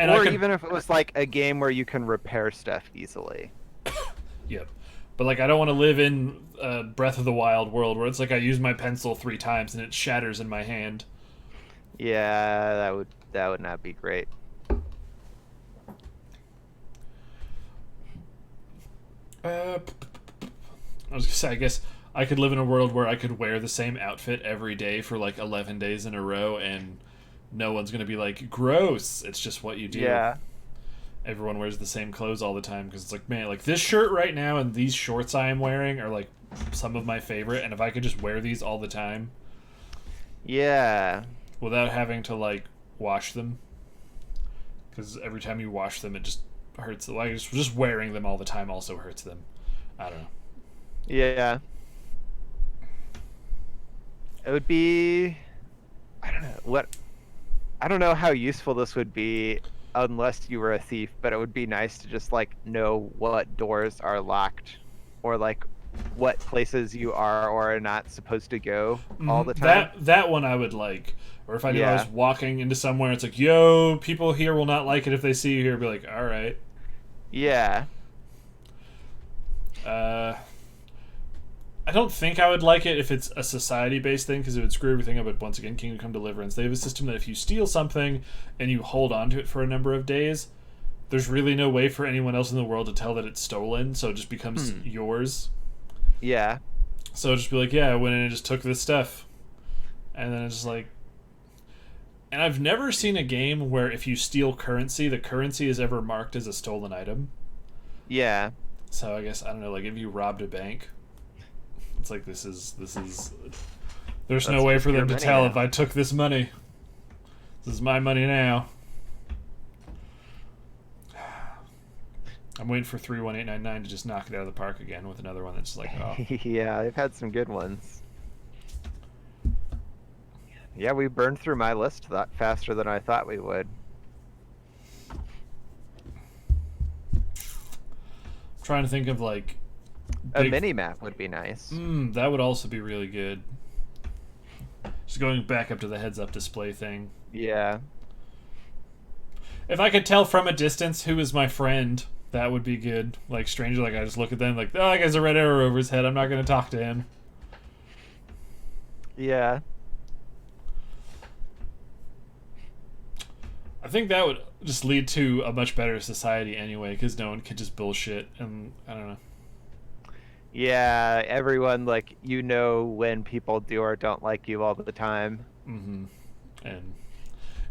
Or even if it was, like, a game where you can repair stuff easily. Yep. But, like, I don't want to live in Breath of the Wild world where it's like I use my pencil 3 times and it shatters in my hand. Yeah, that would not be great. I was gonna say, I guess I could live in a world where I could wear the same outfit every day for like 11 days in a row and no one's gonna be like, gross. It's just what you do. Yeah. Everyone wears the same clothes all the time because it's like, man, like this shirt right now and these shorts I am wearing are like some of my favorite, and if I could just wear these all the time. Yeah. Without having to like wash them. Because every time you wash them, it just hurts. Like just wearing them all the time also hurts them. I don't know. Yeah. It would be... I don't know how useful this would be unless you were a thief, but it would be nice to just, like, know what doors are locked or, like, what places you are or are not supposed to go all the time. That one I would like. Or if I knew I was walking into somewhere, it's like, yo, people here will not like it if they see you here. Be like, all right. Yeah. I don't think I would like it if it's a society-based thing, because it would screw everything up. But once again, Kingdom Come Deliverance, they have a system that if you steal something and you hold on to it for a number of days, there's really no way for anyone else in the world to tell that it's stolen, so it just becomes yours. Yeah. So just be like, yeah, I went in and just took this stuff. And then it's just like... And I've never seen a game where if you steal currency, the currency is ever marked as a stolen item. Yeah. So I guess, I don't know, like if you robbed a bank... It's like, this is there's no way for them to tell if I took this money. This is my money now. I'm waiting for 31899 to just knock it out of the park again with another one that's like, oh. Yeah, they've had some good ones. Yeah, we burned through my list faster than I thought we would. I'm trying to think of like... A mini-map would be nice. That would also be really good. Just going back up to the heads-up display thing. Yeah. If I could tell from a distance who is my friend, that would be good. Like, stranger, like, I just look at them like, oh, that guy's a red arrow over his head. I'm not going to talk to him. Yeah. I think that would just lead to a much better society anyway, because no one could just bullshit, and I don't know. Yeah, everyone, like, you know when people do or don't like you all the time. Mm-hmm. And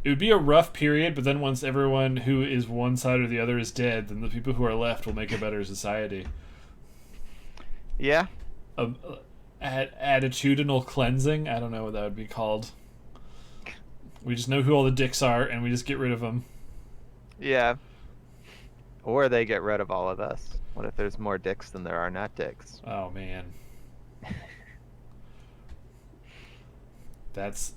it would be a rough period, but then once everyone who is one side or the other is dead, then the people who are left will make a better society. Yeah. Attitudinal cleansing? I don't know what that would be called. We just know who all the dicks are, and we just get rid of them. Yeah. Or they get rid of all of us. What if there's more dicks than there are not dicks? Oh, man. That's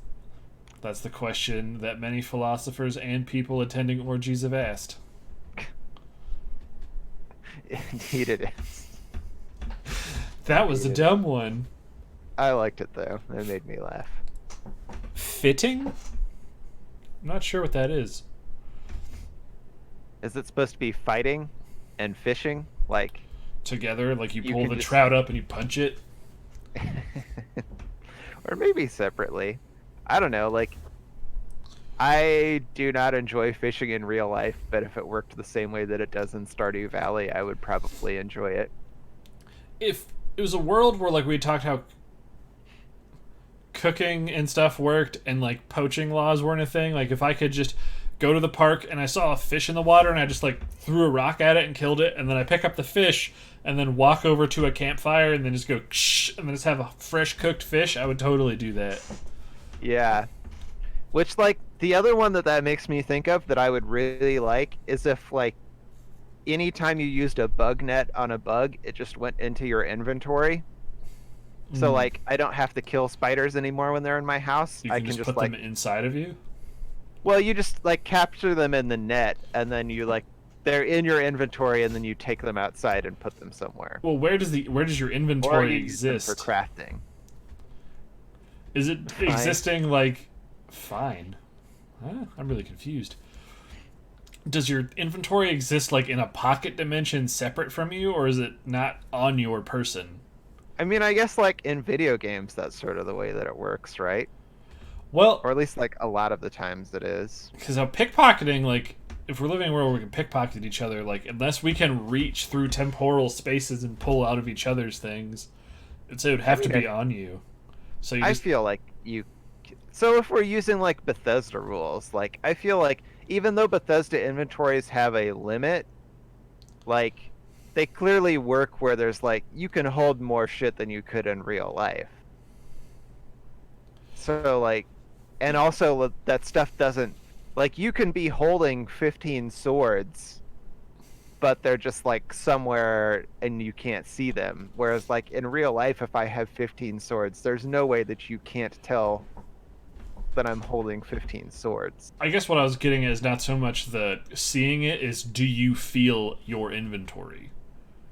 the question that many philosophers and people attending orgies have asked. Indeed it is. That was a dumb one. I liked it, though. It made me laugh. Fitting? I'm not sure what that is. Is it supposed to be fighting and fishing? Like, together? Like you You pull can the just trout up and you punch it? or maybe separately. I don't know. Like I do not enjoy fishing in real life, but if it worked the same way that it does in Stardew Valley, I would probably enjoy it. If it was a world where like we talked how cooking and stuff worked and like poaching laws weren't a thing, like if I could just go to the park and I saw a fish in the water and I just like threw a rock at it and killed it, and then I pick up the fish and then walk over to a campfire and then just go ksh, and then just have a fresh cooked fish, I would totally do that. Yeah. Which like the other one that makes me think of that I would really like is if like anytime you used a bug net on a bug, it just went into your inventory. So Mm. like I don't have to kill spiders anymore when they're in my house. You I can can just just put them like inside of you. well, you just like capture them in the net and then you like they're in your inventory and then you take them outside and put them somewhere. Well, where does your Or inventory you use them for exist? crafting. Is it Fine. existing like fine? Huh? I'm really confused. Does your inventory exist like in a pocket dimension separate from you, or is it not on your person? I mean, I guess like in video games that's sort of the way that it works, right? Well, Or at least like a lot of the times it is. because how pickpocketing, like, if we're living in a world where we can pickpocket each other, like, unless we can reach through temporal spaces and pull out of each other's things, it would I have to mean, be on you. So you I just feel like you. So if we're using like Bethesda rules, like I feel like even though Bethesda inventories have a limit, like they clearly work where there's like you can hold more shit than you could in real life. So like, and also that stuff doesn't like you can be holding 15 swords, but they're just like somewhere and you can't see them. Whereas like in real life, if I have 15 swords, there's no way that you can't tell that I'm holding 15 swords. I guess what I was getting at is not so much the seeing it, is do you feel your inventory?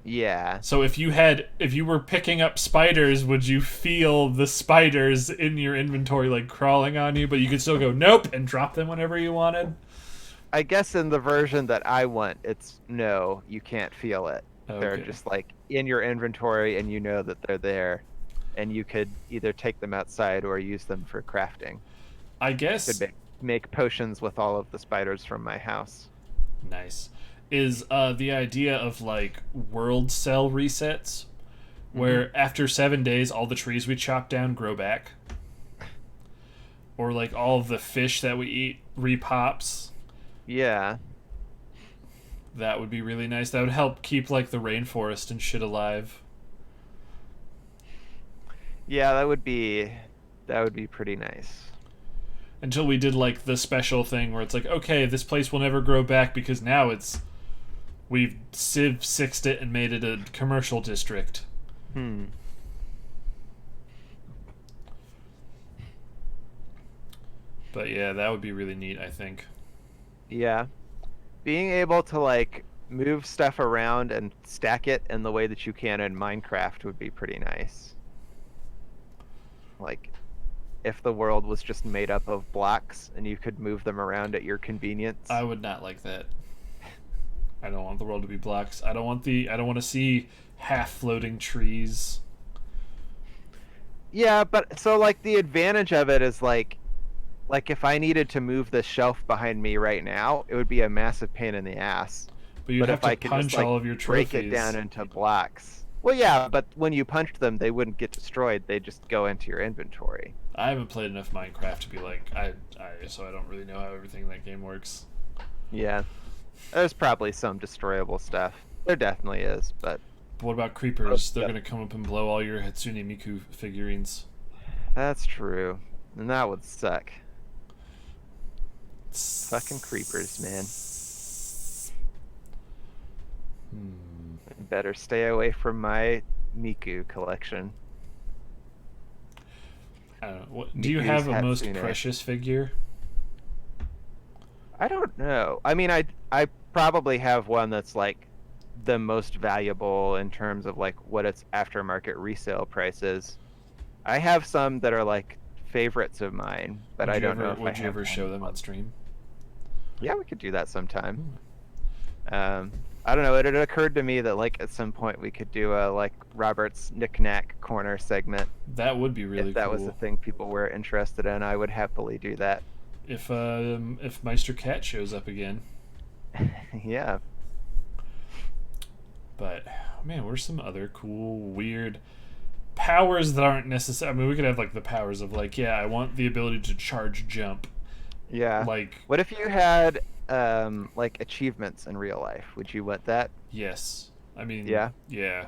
Yeah. So if you were picking up spiders, would you feel the spiders in your inventory like crawling on you, but you could still go nope and drop them whenever you wanted? I guess in the version that I want, it's no, you can't feel it. They're Okay. just like in your inventory and you know that they're there and you could either take them outside or use them for crafting. I Could guess make potions with all of the spiders from my house. nice is the idea of like world cell resets, Hmm. where after 7 days all the trees we chop down grow back, or like all of the fish that we eat repops. Yeah. That would be really nice. That would help keep like the rainforest and shit alive. Yeah, that would be pretty nice. Until we did like the special thing where it's like, okay, this place will never grow back because now we've Civ sixed it and made it a commercial district. Hmm. But yeah, that would be really neat, I think. Yeah. Being able to like move stuff around and stack it in the way that you can in Minecraft would be pretty nice. Like if the world was just made up of blocks and you could move them around at your convenience. I would not like that. I don't want the world to be blocks. I don't want to see half floating trees. Yeah, but so like the advantage of it is like if I needed to move this shelf behind me right now, it would be a massive pain in the ass. But you'd But have if to I could just punch like all of your break trophies. it down into blocks. Well, yeah, but when you punched them, they wouldn't get destroyed. They just go into your inventory. I haven't played enough Minecraft to be like so I don't really know how everything in that game works. Yeah. There's probably some destroyable stuff. There definitely is, but But what about creepers? They're Yep. gonna come up and blow all your Hatsune Miku figurines. that's true. And that would suck. Fucking creepers, man. Better stay away from my Miku collection. I don't know. Do you Miku's have a most Hatsune. precious figure? I don't know. I mean, I probably have one that's like the most valuable in terms of like what its aftermarket resale price is. I have some that are like favorites of mine, but Would I you don't ever, know if I would you have ever show one. them on stream? Yeah, we could do that sometime. I don't know. It had occurred to me that like at some point we could do a like Robert's knickknack corner segment. That would be If really that was the cool. thing people were interested in, I would happily do that. If Meister Cat shows up again. Yeah. But man, what are some other cool, weird powers that aren't necessary? I mean, we could have like the powers of like, yeah, I want the ability to charge jump. Yeah. Like, What if you had like achievements in real life? Would you want that? yes. I mean, Yeah. yeah.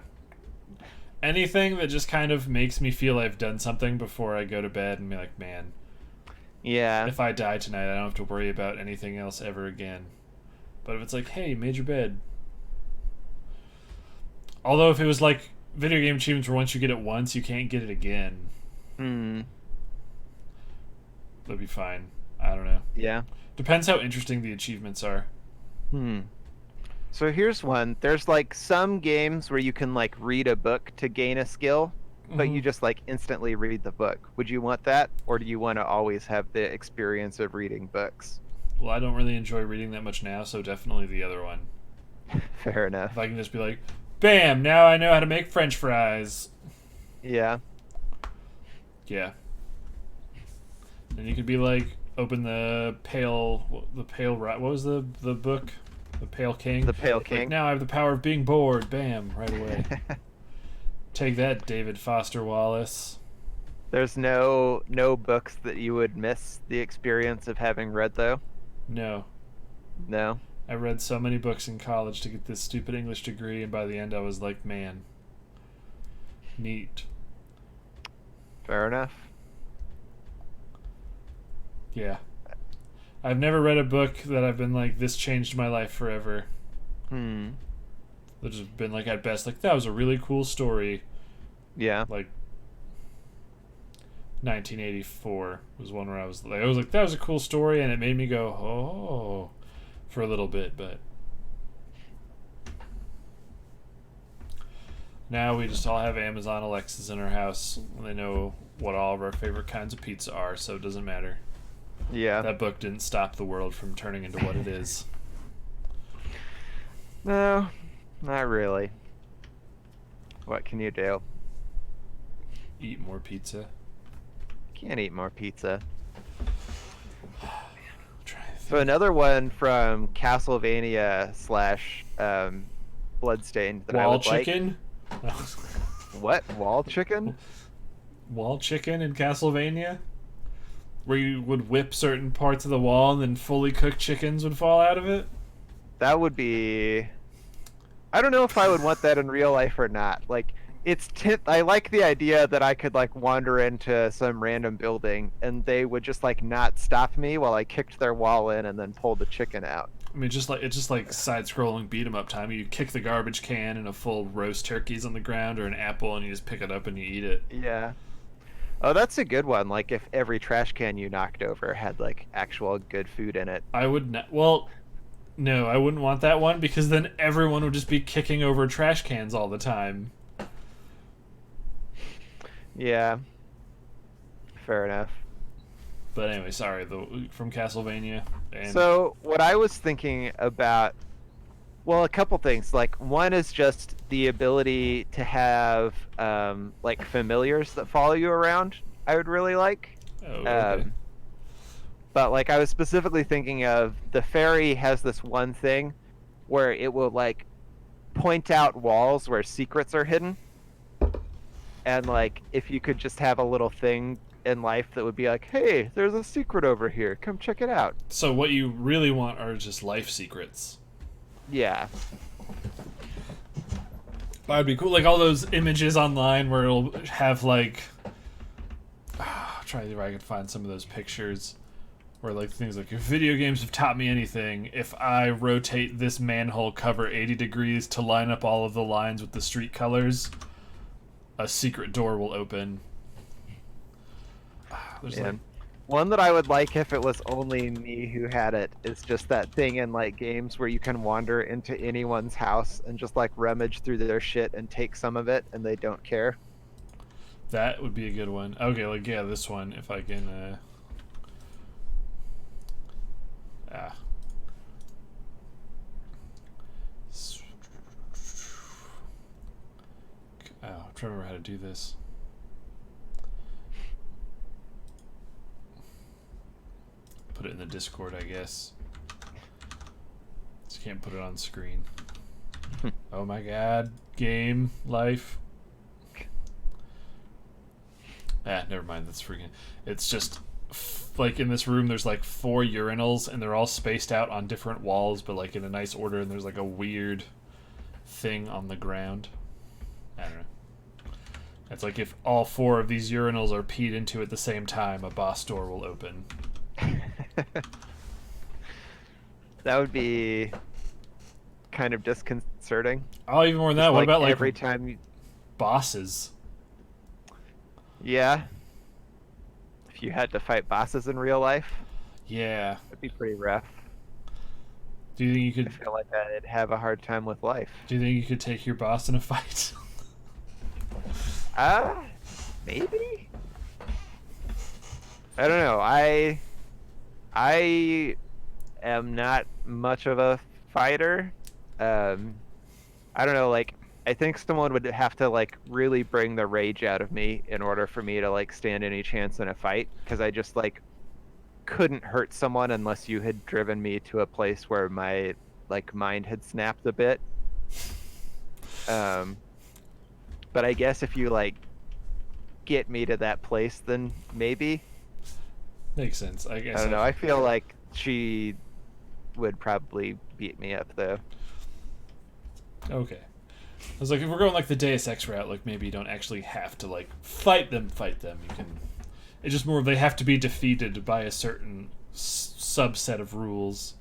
Anything that just kind of makes me feel I've done something before I go to bed and be like, man, Yeah. if I die tonight, I don't have to worry about anything else ever again. But if it's like, hey, you made your bed. Although if it was like video game achievements where once you get it once, you can't get it again, Hmm. that'd be fine. I don't know. Yeah. Depends how interesting the achievements are. Hmm. So here's one. There's like some games where you can like read a book to gain a skill, but Mm-hmm. you just like instantly read the book. Would you want that, or do you want to always have the experience of reading books? Well, I don't really enjoy reading that much now, so definitely the other one. Fair enough. If I can just be like, bam, now I know how to make French fries. Yeah. Yeah. And you could be like, open the pale, what was the book? The Pale King. The Pale Like, King. now I have the power of being bored. Bam, right away. Take that, David Foster Wallace. There's no books that you would miss the experience of having read though. No. No. I read so many books in college to get this stupid English degree, and by the end I was like, man, neat. Fair enough. Yeah. I've never read a book that I've been like, this changed my life forever. Hmm. There's just been like, at best, like, that was a really cool story. Yeah. Like, 1984 was one where I was like, that was a cool story, and it made me go, oh, for a little bit, but now we just all have Amazon Alexas in our house, and they know what all of our favorite kinds of pizza are, so it doesn't matter. Yeah. That book didn't stop the world from turning into what it is. No, not really. What can you do? Eat more pizza. Can't eat more pizza. I'm trying to So think. another one from Castlevania slash Bloodstained that I Wall would like. chicken? What? Wall chicken? Wall chicken in Castlevania? Where you would whip certain parts of the wall and then fully cooked chickens would fall out of it? That would be. I don't know if I would want that in real life or not. Like, I like the idea that I could like wander into some random building and they would just like not stop me while I kicked their wall in and then pulled the chicken out. I mean, it's just like side-scrolling beat 'em up time. You kick the garbage can and a full roast turkey's on the ground or an apple, and you just pick it up and you eat it. Yeah. Oh, that's a good one. Like if every trash can you knocked over had like actual good food in it. I would not. Well, no, I wouldn't want that one because then everyone would just be kicking over trash cans all the time. Yeah. Fair enough. But anyway, sorry. From Castlevania and So, what I was thinking about, well, a couple things. Like, one is just the ability to have, like, familiars that follow you around, I would really like. oh, okay. But, like, I was specifically thinking of the fairy has this one thing where it will, like, point out walls where secrets are hidden. And, like, if you could just have a little thing in life that would be like, hey, there's a secret over here. Come check it out. So what you really want are just life secrets. Yeah. That'd be cool. Like all those images online where it'll have like, I'm trying to see if I can find some of those pictures where like things like, if video games have taught me anything, if I rotate this manhole cover 80 degrees to line up all of the lines with the street colors, a secret door will open. There's Yeah. like, One that I would like if it was only me who had it is just that thing in like games where you can wander into anyone's house and just like rummage through their shit and take some of it and they don't care. that would be a good one. Okay, like yeah, this one if I can ah. to remember how to do this. Put it in the Discord, I guess. Just can't put it on screen. Oh my god. Game. Life. Never mind. That's freaking... It's just... like in this room there's like 4 urinals and they're all spaced out on different walls but like in a nice order, and there's like a weird thing on the ground. I don't know. It's like if all 4 of these urinals are peed into at the same time, a boss door will open. That would be kind of disconcerting. Oh, even more than that, what about like every time you... bosses? Yeah. If you had to fight bosses in real life, yeah, it'd be pretty rough. Do you think you could... I feel like I'd have a hard time with life. Do you think you could take your boss in a fight? Maybe? I don't know. I am not much of a fighter. I don't know, like, I think someone would have to like really bring the rage out of me in order for me to like stand any chance in a fight, because I just like couldn't hurt someone unless you had driven me to a place where my like mind had snapped a bit. But I guess if you like get me to that place, then maybe. Makes sense. I guess. I don't know. I feel like she would probably beat me up though. Okay. I was like, if we're going like the Deus Ex route, like maybe you don't actually have to like fight them. You can. It's just more of they have to be defeated by a certain subset of rules.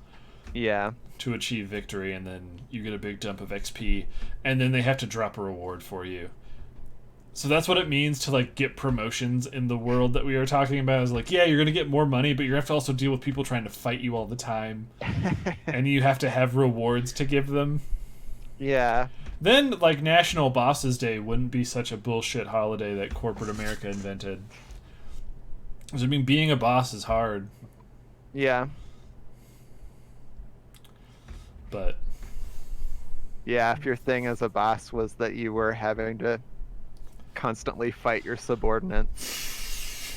Yeah. To achieve victory, and then you get a big dump of XP, and then they have to drop a reward for you. So that's what it means to like get promotions in the world that we are talking about. Is like, yeah, you're gonna get more money, but you're gonna have to also deal with people trying to fight you all the time, and you have to have rewards to give them. Yeah. Then, like, National Bosses Day wouldn't be such a bullshit holiday that corporate America invented. Because, I mean, being a boss is hard. Yeah. But... yeah, if your thing as a boss was that you were having to constantly fight your subordinates.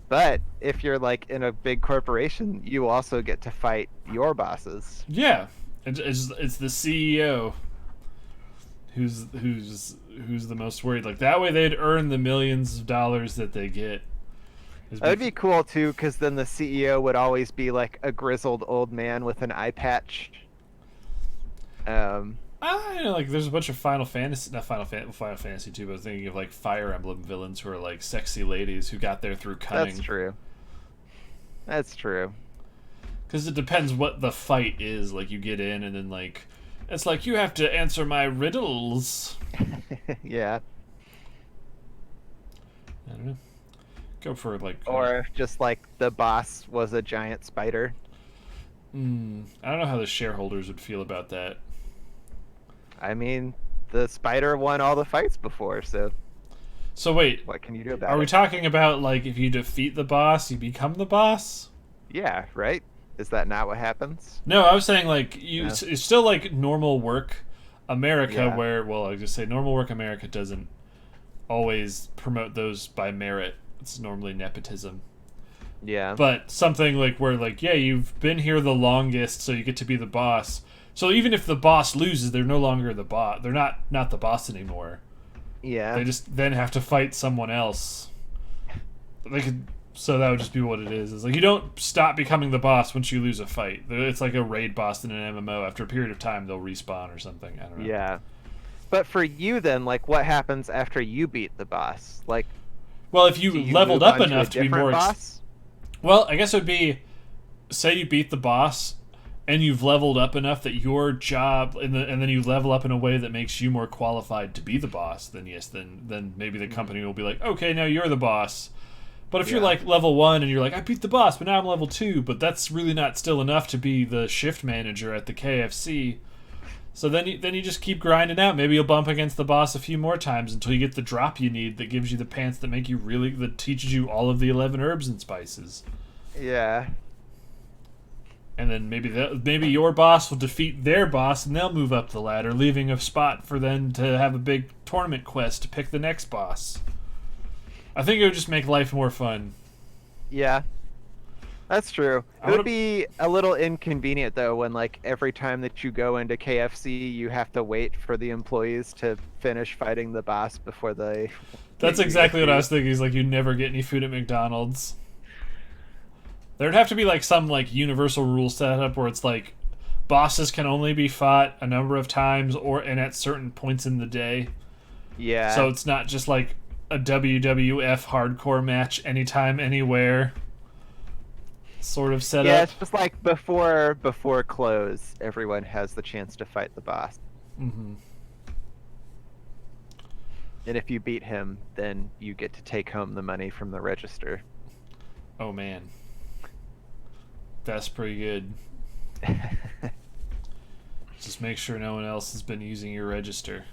But if you're like in a big corporation, you also get to fight your bosses. Yeah, it's the CEO who's the most worried. Like that way, they'd earn the millions of dollars that they get. That'd be cool too, because then the CEO would always be like a grizzled old man with an eye patch. I know, like there's a bunch of Final Fantasy 2, but I was thinking of like Fire Emblem villains who are like sexy ladies who got there through cunning. That's true. Because it depends what the fight is. Like you get in and then like it's like you have to answer my riddles. Yeah. I don't know. Go for like. Or if just like the boss was a giant spider. I don't know how the shareholders would feel about that. I mean, the spider won all the fights before, so... So wait, what can you do about it? Are we talking about, like, if you defeat the boss, you become the boss? Yeah, right? Is that not what happens? No, I was saying, like, it's still, like, normal work America where, well, I just say normal work America doesn't always promote those by merit. It's normally nepotism. Yeah. But something, like, where, like, yeah, you've been here the longest, so you get to be the boss. So even if the boss loses, they're no longer the boss. They're not the boss anymore. Yeah. They just then have to fight someone else. They could. So that would just be what it is. It's like you don't stop becoming the boss once you lose a fight. It's like a raid boss in an MMO. After a period of time, they'll respawn or something. I don't know. Yeah. But for you then, like, what happens after you beat the boss? Like, well, if you leveled up enough to be more boss? Well, I guess it would be, say you beat the boss. And you've leveled up enough that your job, and then you level up in a way that makes you more qualified to be the boss. Then yes, then maybe the company will be like, okay, now you're the boss. But if you're like level 1 and you're like, I beat the boss, but now I'm level 2, but that's really not still enough to be the shift manager at the KFC. So then you just keep grinding out. Maybe you'll bump against the boss a few more times until you get the drop you need that gives you the pants that make you that teaches you all of the 11 herbs and spices. Yeah. and then maybe your boss will defeat their boss, and they'll move up the ladder, leaving a spot for them to have a big tournament quest to pick the next boss. I think it would just make life more fun. Yeah, that's true. It would be a little inconvenient though when like every time that you go into KFC, you have to wait for the employees to finish fighting the boss before they. That's exactly what I was thinking. Is like you never get any food at McDonald's. There'd have to be like some like universal rule set up where it's like bosses can only be fought a number of times and at certain points in the day. Yeah. So it's not just like a WWF hardcore match anytime, anywhere sort of setup. Yeah, it's just like before close, everyone has the chance to fight the boss. Mm-hmm. And if you beat him, then you get to take home the money from the register. Oh man. That's pretty good. Just make sure no one else has been using your register.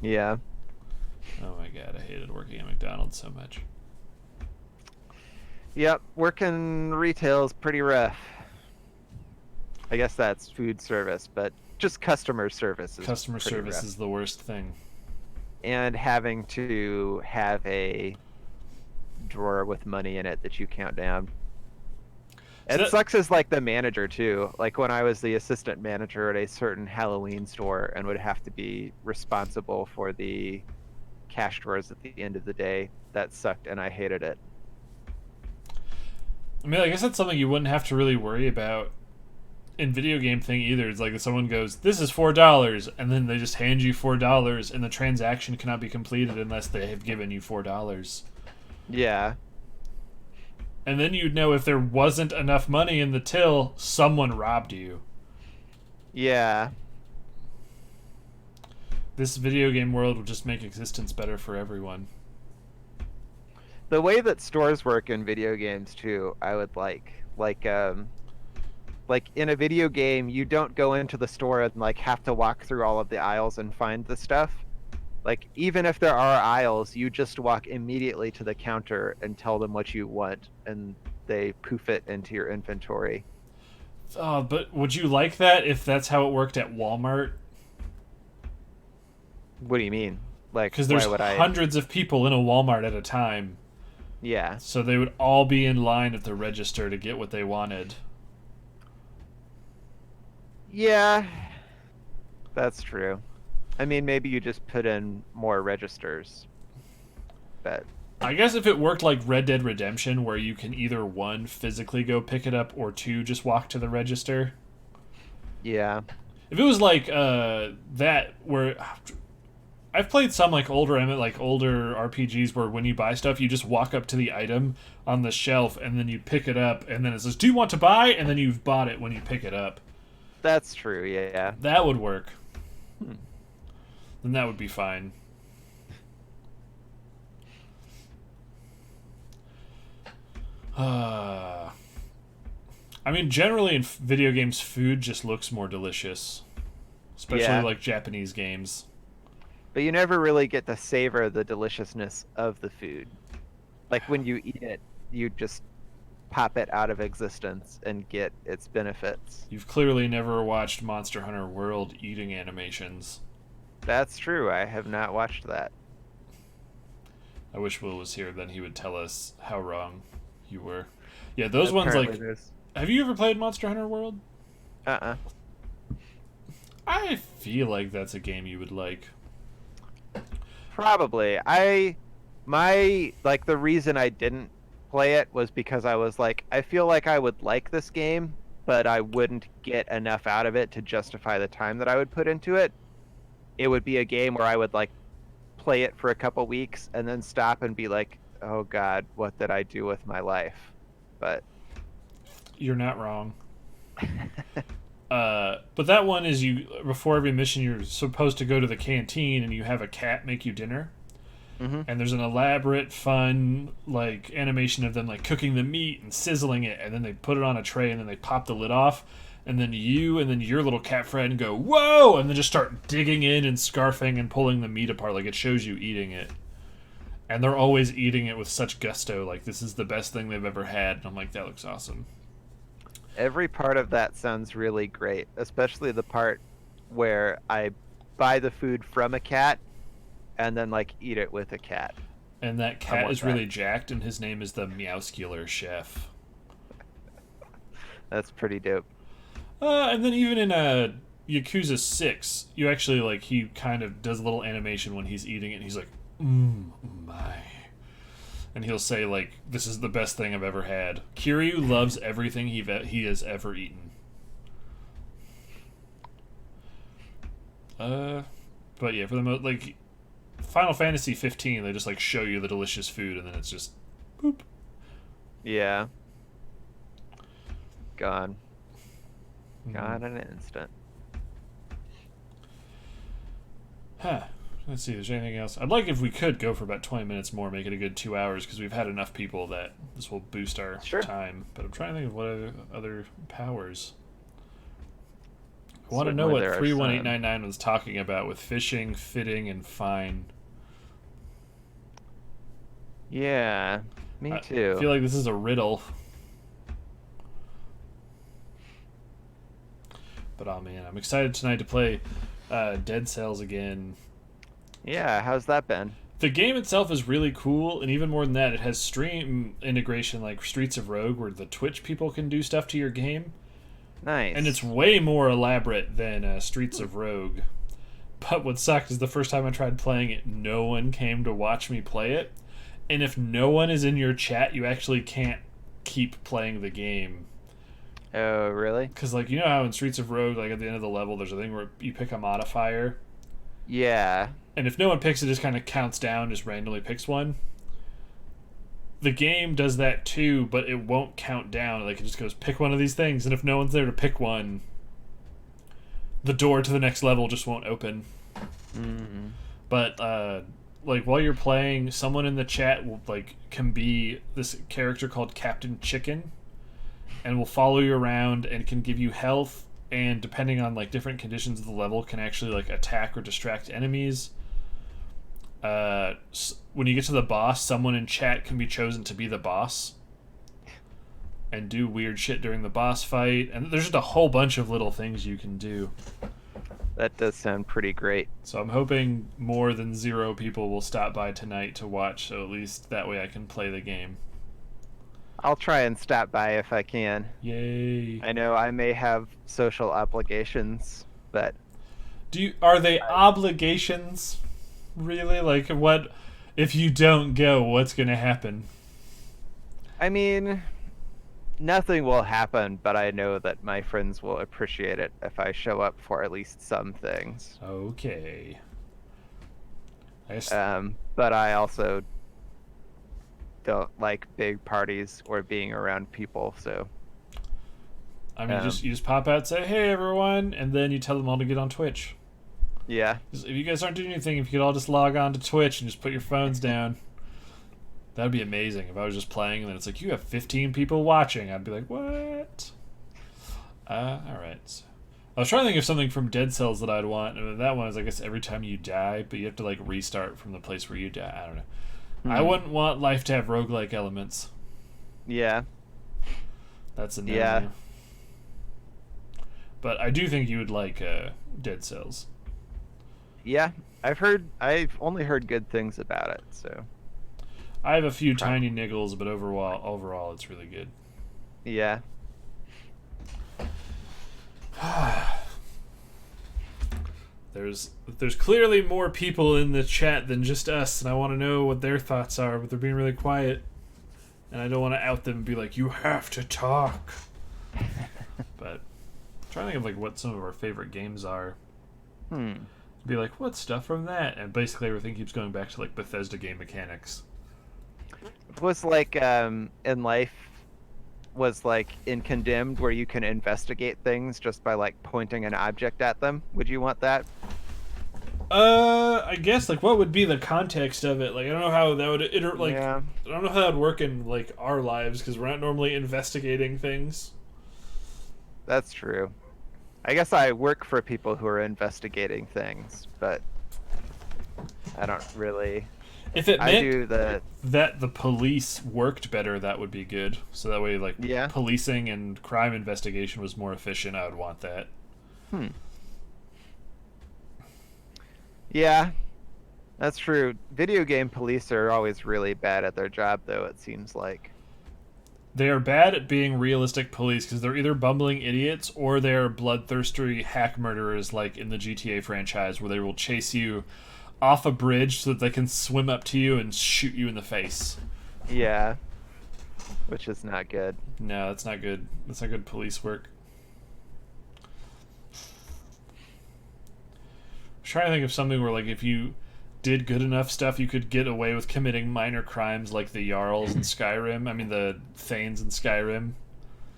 Yeah. Oh my god, I hated working at McDonald's so much. Yep, working retail is pretty rough. I guess that's food service, but just customer service is Customer service rough. is the worst thing. And having to have a drawer with money in it that you count down. It sucks as like the manager too. Like when I was the assistant manager at a certain Halloween store and would have to be responsible for the cash drawers at the end of the day, that sucked and I hated it. I mean, I guess that's something you wouldn't have to really worry about in video game thing either. It's like if someone goes, "This is $4," and then they just hand you $4, and the transaction cannot be completed unless they have given you $4. Yeah. And then you'd know if there wasn't enough money in the till, someone robbed you. Yeah. This video game world will just make existence better for everyone. The way that stores work in video games too, I would like in a video game, you don't go into the store and like have to walk through all of the aisles and find the stuff. Like even if there are aisles, you just walk immediately to the counter and tell them what you want, and they poof it into your inventory. But would you like that if that's how it worked at Walmart? What do you mean? Like, because there's hundreds of people in a Walmart at a time. Yeah. So they would all be in line at the register to get what they wanted. Yeah, that's true. I mean, maybe you just put in more registers. But I guess if it worked like Red Dead Redemption, where you can either one, physically go pick it up, or two, just walk to the register. Yeah. If it was like that, where I've played some like older RPGs where when you buy stuff, you just walk up to the item on the shelf and then you pick it up, and then it says, "Do you want to buy?" And then you've bought it when you pick it up. That's true. Yeah. That would work. Then that would be fine. I mean, generally in video games, food just looks more delicious. Especially like Japanese games. But you never really get to savor the deliciousness of the food. Like when you eat it, you just pop it out of existence and get its benefits. You've clearly never watched Monster Hunter World eating animations. That's true. I have not watched that. I wish Will was here, then he would tell us how wrong you were. Yeah, those ones like... Have you ever played Monster Hunter World? Uh-uh. I feel like that's a game you would like. Probably. The reason I didn't play it was because I was like, I feel like I would like this game, but I wouldn't get enough out of it to justify the time that I would put into it. It would be a game where I would like play it for a couple weeks and then stop and be like, oh god, what did I do with my life? But you're not wrong. But that one is before every mission you're supposed to go to the canteen and you have a cat make you dinner. Mm-hmm. And there's an elaborate, fun, like, animation of them, like, cooking the meat and sizzling it, and then they put it on a tray, and then they pop the lid off, and then you and then your little cat friend go, "Whoa!" and then just start digging in and scarfing and pulling the meat apart, like it shows you eating it. And they're always eating it with such gusto, like, this is the best thing they've ever had, and I'm like, that looks awesome. Every part of that sounds really great, especially the part where I buy the food from a cat and then like eat it with a cat. And that I cat want is that. really jacked, and his name is the Meowscular Chef. That's pretty dope. And then even in Yakuza 6, you actually, like, he kind of does a little animation when he's eating it, and he's like, my. And he'll say, like, this is the best thing I've ever had. Kiryu loves everything he has ever eaten. But yeah, for the most, like, Final Fantasy 15, they just, like, show you the delicious food, and then it's just, boop. Yeah. Gone. Gone in an instant. Huh. Let's see, is there anything else? I'd like if we could go for about 20 minutes more, make it a good 2 hours, because we've had enough people that this will boost our time. But I'm trying to think of what other powers. I want to know what 31899 was talking about with fishing, fitting, and fine. Yeah, me too. I feel like this is a riddle. But oh man, I'm excited tonight to play Dead Cells again. Yeah, how's that been? The game itself is really cool, and even more than that, it has stream integration like Streets of Rogue, where the Twitch people can do stuff to your game. Nice. And it's way more elaborate than Streets of Rogue. But what sucked is the first time I tried playing it, no one came to watch me play it. And if no one is in your chat, you actually can't keep playing the game. Oh, really? Because, like, you know how in Streets of Rogue, like, at the end of the level, there's a thing where you pick a modifier? Yeah. And if no one picks it, just kind of counts down, just randomly picks one. The game does that too, but it won't count down. Like, it just goes, pick one of these things, and if no one's there to pick one, the door to the next level just won't open. Mm-hmm. But, like, while you're playing, someone in the chat will, like, can be this character called Captain Chicken, and will follow you around and can give you health, and depending on, like, different conditions of the level, can actually, like, attack or distract enemies. When you get to the boss, someone in chat can be chosen to be the boss and do weird shit during the boss fight, and there's just a whole bunch of little things you can do. That does sound pretty great. So I'm hoping more than 0 people will stop by tonight to watch, so at least that way I can play the game. I'll try and stop by if I can. Yay. I know I may have social obligations, but... Are they obligations? Really? Like, what... If you don't go, what's gonna happen? I mean, nothing will happen, but I know that my friends will appreciate it if I show up for at least some things. Okay. But I also don't like big parties or being around people, so... I mean, you just pop out, say, hey, everyone, and then you tell them all to get on Twitch. Yeah. If you guys aren't doing anything, if you could all just log on to Twitch and just put your phones down, that would be amazing. If I was just playing and then it's like, you have 15 people watching, I'd be like, what? Alright. So, I was trying to think of something from Dead Cells that I'd want, and that one is, I guess, every time you die, but you have to, like, restart from the place where you die. I don't know. I wouldn't want life to have roguelike elements. Yeah. That's a no. Yeah. But I do think you would like Dead Cells. Yeah, I've only heard good things about it, so. I have a few tiny niggles, but overall it's really good. Yeah. There's clearly more people in the chat than just us, and I want to know what their thoughts are, but they're being really quiet. And I don't want to out them and be like, you have to talk. But I'm trying to think of, like, what some of our favorite games are. Be like, what stuff from that? And basically everything keeps going back to, like, Bethesda game mechanics. Was like in Life was like in Condemned, where you can investigate things just by like pointing an object at them. Would you want that? I guess, like, what would be the context of it? Like, I don't know how that would I don't know how that would work in, like, our lives, because we're not normally investigating things. That's true. I guess I work for people who are investigating things, but I don't really... If it I meant do the that the police worked better, that would be good. So that way, like, yeah. policing and crime investigation was more efficient. I would want that. Hmm. Yeah, that's true. Video game police are always really bad at their job, though, it seems like. They are bad at being realistic police because they're either bumbling idiots or they're bloodthirsty hack murderers, like in the GTA franchise, where they will chase you off a bridge so that they can swim up to you and shoot you in the face. Yeah, which is not good. No, that's not good. That's not good police work. I'm trying to think of something where, like, if you did good enough stuff, you could get away with committing minor crimes like the Jarls in Skyrim. I mean, the Thanes in Skyrim.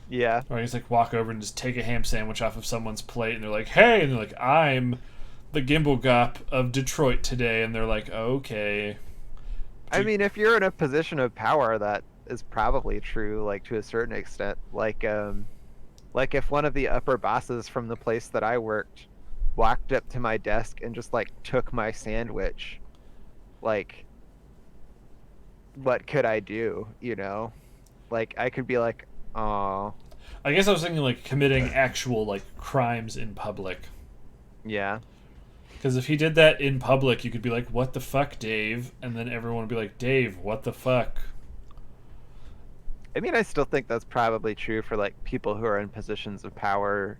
Yeah. Or you just, like, walk over and just take a ham sandwich off of someone's plate, and they're like, hey! And they're like, I'm the Gimbal Gop of Detroit today. And they're like, okay. I mean, if you're in a position of power, that is probably true, like, to a certain extent. Like if one of the upper bosses from the place that I worked walked up to my desk and just, like, took my sandwich, like, what could I do, you know? Like, I could be like, oh, I guess I was thinking, like, committing actual, like, crimes in public. yeah. Because if he did that in public, you could be like, what the fuck, Dave? And then everyone would be like, Dave, what the fuck? I mean, I still think that's probably true for, like, people who are in positions of power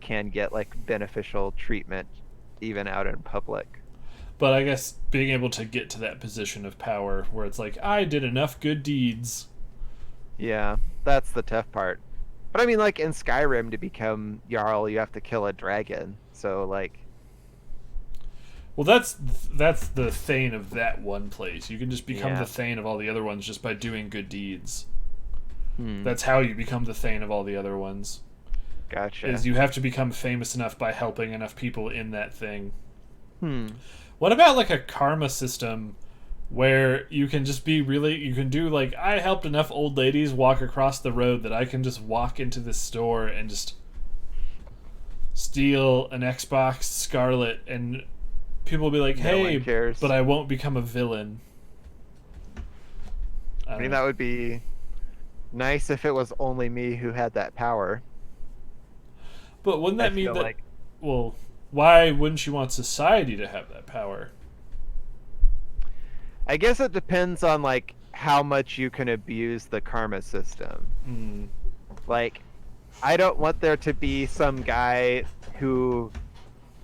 can get, like, beneficial treatment even out in public. But I guess being able to get to that position of power where it's like, I did enough good deeds. Yeah, that's the tough part. But I mean, like, in Skyrim, to become Jarl, you have to kill a dragon. So, like, Well, that's the Thane of that one place. You can just become Yeah. the Thane of all the other ones just by doing good deeds. hmm, That's how you become the Thane of all the other ones. gotcha. Is you have to become famous enough by helping enough people in that thing. Hmm. What about, like, a karma system where you can just be really, you can do, like, I helped enough old ladies walk across the road that I can just walk into this store and just steal an Xbox Scarlet, and people will be like, No hey, one cares. but I won't become a villain. I mean, that would be nice if it was only me who had that power. But wouldn't I that mean feel that, like well, why wouldn't you want society to have that power? I guess it depends on, like, how much you can abuse the karma system. Mm. Like, I don't want there to be some guy who,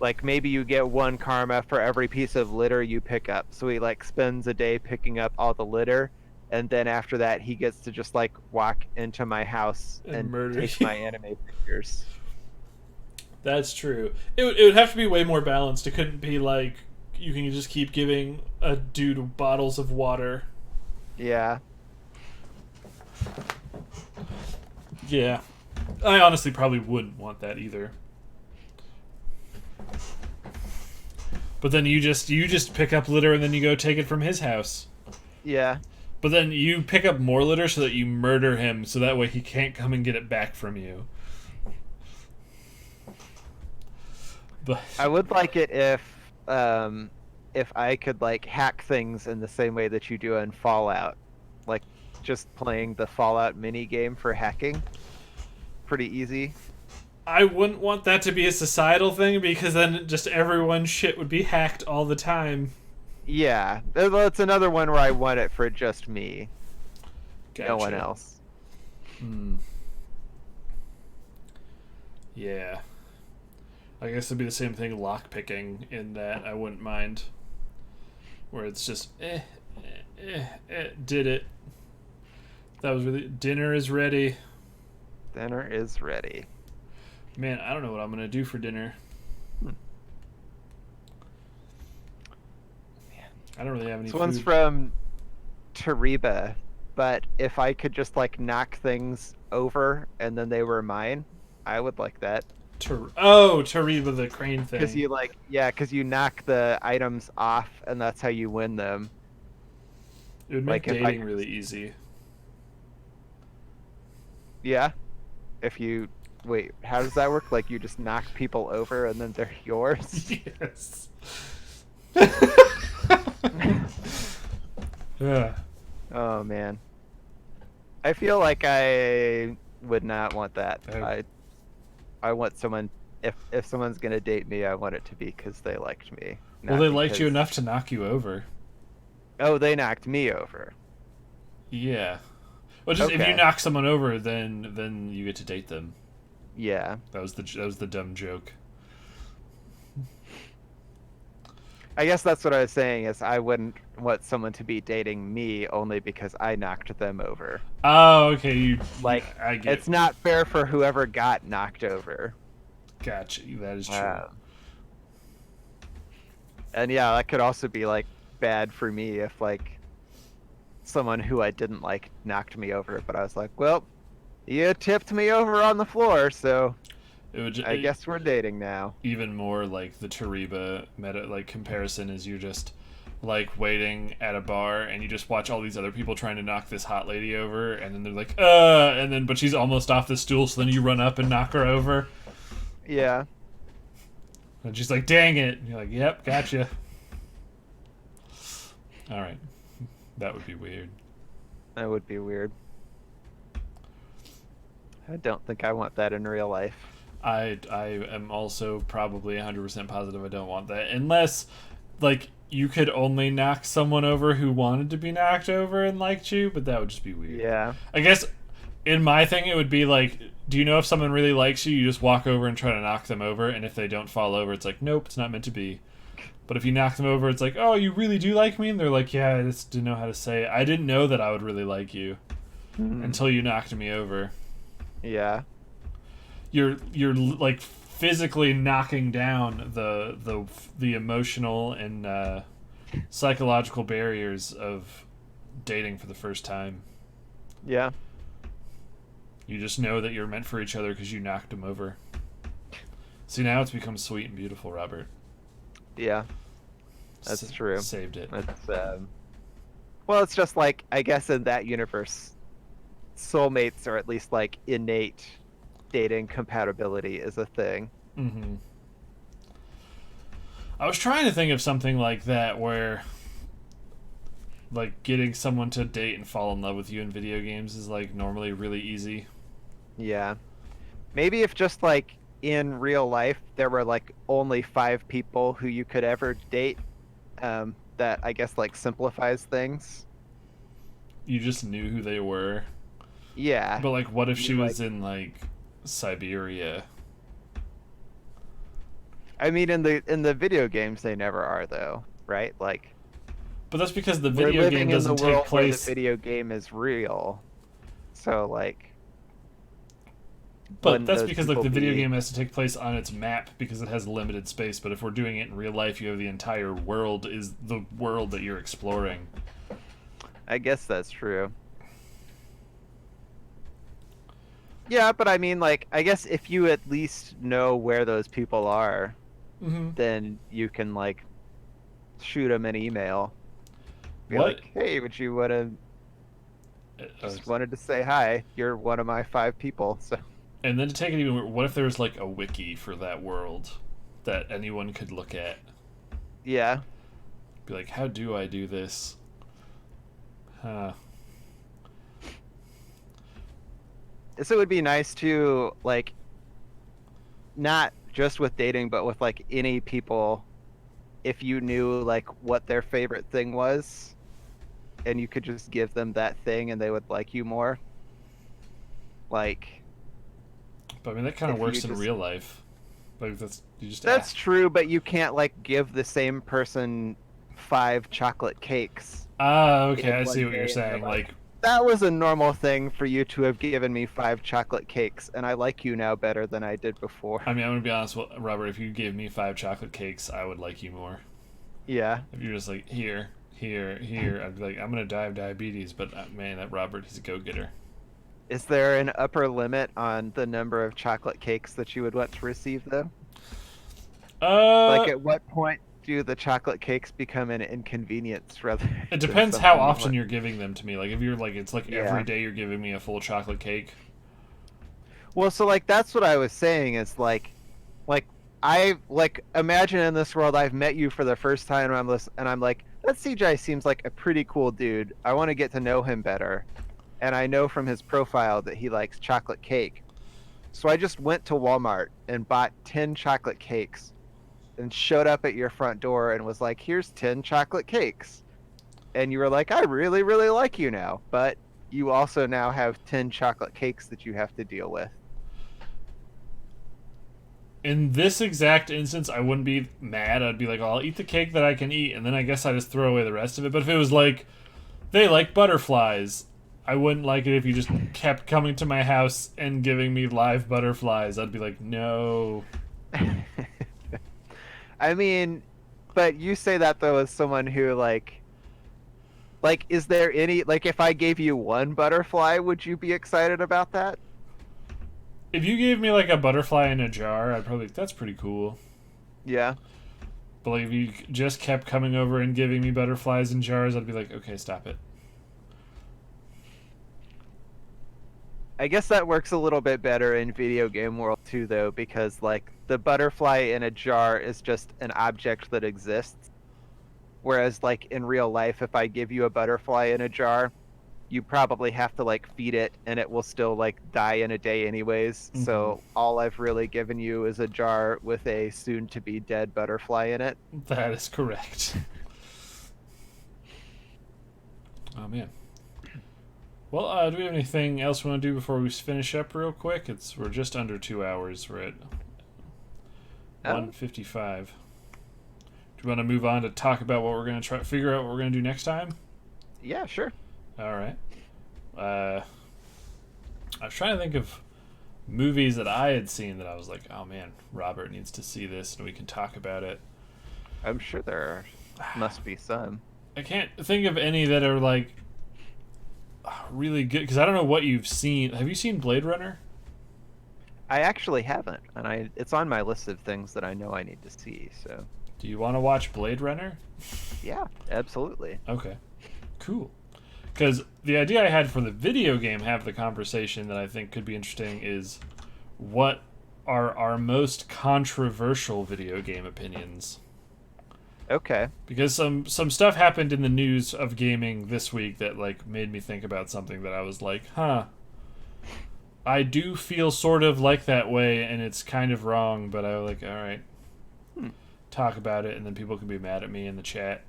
like, maybe you get one karma for every piece of litter you pick up. So he, like, spends a day picking up all the litter, and then after that he gets to just, like, walk into my house And and murder take you. my anime figures. That's true. It would have to be way more balanced. It couldn't be like you can just keep giving a dude bottles of water. Yeah. Yeah. I honestly probably wouldn't want that either. But then you just pick up litter and then you go take it from his house. Yeah. But then you pick up more litter so that you murder him so that way he can't come and get it back from you. But I would like it if I could, like, hack things in the same way that you do in Fallout. Like, just playing the Fallout mini game for hacking. Pretty easy. I wouldn't want that to be a societal thing because then just everyone's shit would be hacked all the time. Yeah. Well, it's another one where I want it for just me. No one Gotcha. else. Hmm. Yeah. I guess it'd be the same thing lockpicking in that I wouldn't mind. Where it's just, did it. That was really, dinner is ready. Dinner is ready. Man, I don't know what I'm going to do for dinner. I don't really have any This food. one's from Tariba, but if I could just, like, knock things over and then they were mine, I would like that. Tariba the crane thing. Because because you knock the items off and that's how you win them. It would make like, if I- dating really easy. Yeah. If you wait, how does that work? Like, you just knock people over and then they're yours? Yes. Yeah. Oh man. I feel like I would not want that. Uh, I want someone, if someone's gonna date me, I want it to be because they liked me, well, not they liked you because, enough to knock you over. oh, they knocked me over. Yeah. Well, just if you Okay. knock someone over, then you get to date them. Yeah. That was the dumb joke. I guess that's what I was saying is I wouldn't want someone to be dating me only because I knocked them over. Oh, okay. Like, I get. it's not fair for whoever got knocked over. Gotcha. That is true. Uh, and yeah, that could also be like bad for me if like someone who I didn't like knocked me over, but I was like, well, you tipped me over on the floor, so It would I guess we're dating now. even more like the Tariba meta like comparison is you're just like waiting at a bar and you just watch all these other people trying to knock this hot lady over and then they're like and then but she's almost off the stool so then you run up and knock her over Yeah. and she's like dang it and you're like yep gotcha. All right, that would be weird. That would be weird. I don't think I want that in real life. I am also probably 100% positive I don't want that unless like you could only knock someone over who wanted to be knocked over and liked you, but that would just be weird. Yeah. I guess in my thing it would be like, do you know if someone really likes you, you just walk over and try to knock them over, and if they don't fall over, it's like, nope, it's not meant to be. But if you knock them over, it's like, oh, you really do like me? And they're like, yeah, I just didn't know how to say it. I didn't know that I would really like you until you knocked me over. Yeah. You're like physically knocking down the emotional and psychological barriers of dating for the first time. Yeah. You just know that you're meant for each other because you knocked them over. See, now it's become sweet and beautiful, Robert. Yeah. That's true. Saved it. It's well, it's just like I guess in that universe, soulmates are at least like innate dating compatibility is a thing. Mm-hmm. I was trying to think of something like that where like getting someone to date and fall in love with you in video games is like normally really easy. Yeah. Maybe if just like in real life there were like only 5 people who you could ever date, that I guess like simplifies things. You just knew who they were. Yeah. But like what if she You, was like, in like Siberia? I mean in the video games they never are though, right? Like But that's because the we're video game living in the doesn't take world where the place. video game is real. So like But wouldn't that's those because like people the video be- game has to take place on its map because it has limited space. But if we're doing it in real life, you have the entire world is the world that you're exploring. I guess that's true. Yeah, but I mean, like, I guess if you at least know where those people are, Mm-hmm. then you can, like, shoot them an email. Be What? like, hey, would you want to, just wanted to say hi. You're one of my 5 people, so. And then to take it even, what if there was like a wiki for that world that anyone could look at? Yeah. Be like, how do I do this? Huh. So it would be nice to, like, not just with dating, but with, like, any people, if you knew, like, what their favorite thing was, and you could just give them that thing and they would like you more. Like, But I mean, that kind of if works you in just- real life. Like that's you just that's ask. true, but you can't, like, give the same person 5 chocolate cakes. Ah, okay, in I one see what day, you're and they're saying. Like, that was a normal thing for you to have given me 5 chocolate cakes, and I like you now better than I did before. I mean, I'm gonna be honest, Robert. If you gave me 5 chocolate cakes, I would like you more. Yeah. If you're just like here, I'd be like, I'm gonna die of diabetes. But man, that Robert, he's a go-getter. Is there an upper limit on the number of chocolate cakes that you would want to receive, though? Like, at what point do the chocolate cakes become an inconvenience rather it than depends something how you often want? you're giving them to me. Like if you're like, it's like Yeah. every day you're giving me a full chocolate cake. Well, so, like, that's what I was saying is, like, I, like, imagine in this world I've met you for the first time and I'm like, that CJ seems like a pretty cool dude. I want to get to know him better. And I know from his profile that he likes chocolate cake. So I just went to Walmart and bought 10 chocolate cakes and showed up at your front door and was like, here's 10 chocolate cakes. And you were like, I really, really like you now. But you also now have 10 chocolate cakes that you have to deal with. In this exact instance, I wouldn't be mad. I'd be like, oh, I'll eat the cake that I can eat, and then I guess I just throw away the rest of it. But if it was like, they like butterflies, I wouldn't like it if you just kept coming to my house and giving me live butterflies. I'd be like, no. I mean, but you say that though as someone who like is there any like if I gave you one butterfly, would you be excited about that? If you gave me like a butterfly in a jar, I'd probably that's pretty cool. Yeah. But like if you just kept coming over and giving me butterflies in jars, I'd be like, okay, stop it. I guess that works a little bit better in video game world too though, because like the butterfly in a jar is just an object that exists. Whereas like in real life, if I give you a butterfly in a jar, you probably have to like feed it and it will still like die in a day anyways. Mm-hmm. So all I've really given you is a jar with a soon to be dead butterfly in it. That is correct. Oh man. Well, do we have anything else we want to do before we finish up real quick? We're just under 2 hours. We're at 1:55. Do you want to move on to talk about what we're going to figure out what we're going to do next time? Yeah, sure. All right. I was trying to think of movies that I had seen that I was like, oh man, Robert needs to see this and we can talk about it. I'm sure there must be some. I can't think of any that are like really good because I don't know what you've seen. Have you seen Blade Runner? I actually haven't, and it's on my list of things that I know I need to see. So. Do you want to watch Blade Runner? Yeah, absolutely. Okay, cool. Because the idea I had for the video game, have the conversation that I think could be interesting is what are our most controversial video game opinions? Okay. Because some stuff happened in the news of gaming this week that like made me think about something that I was like, huh. I do feel sort of like that way, and it's kind of wrong, but I was like, all right, talk about it, and then people can be mad at me in the chat.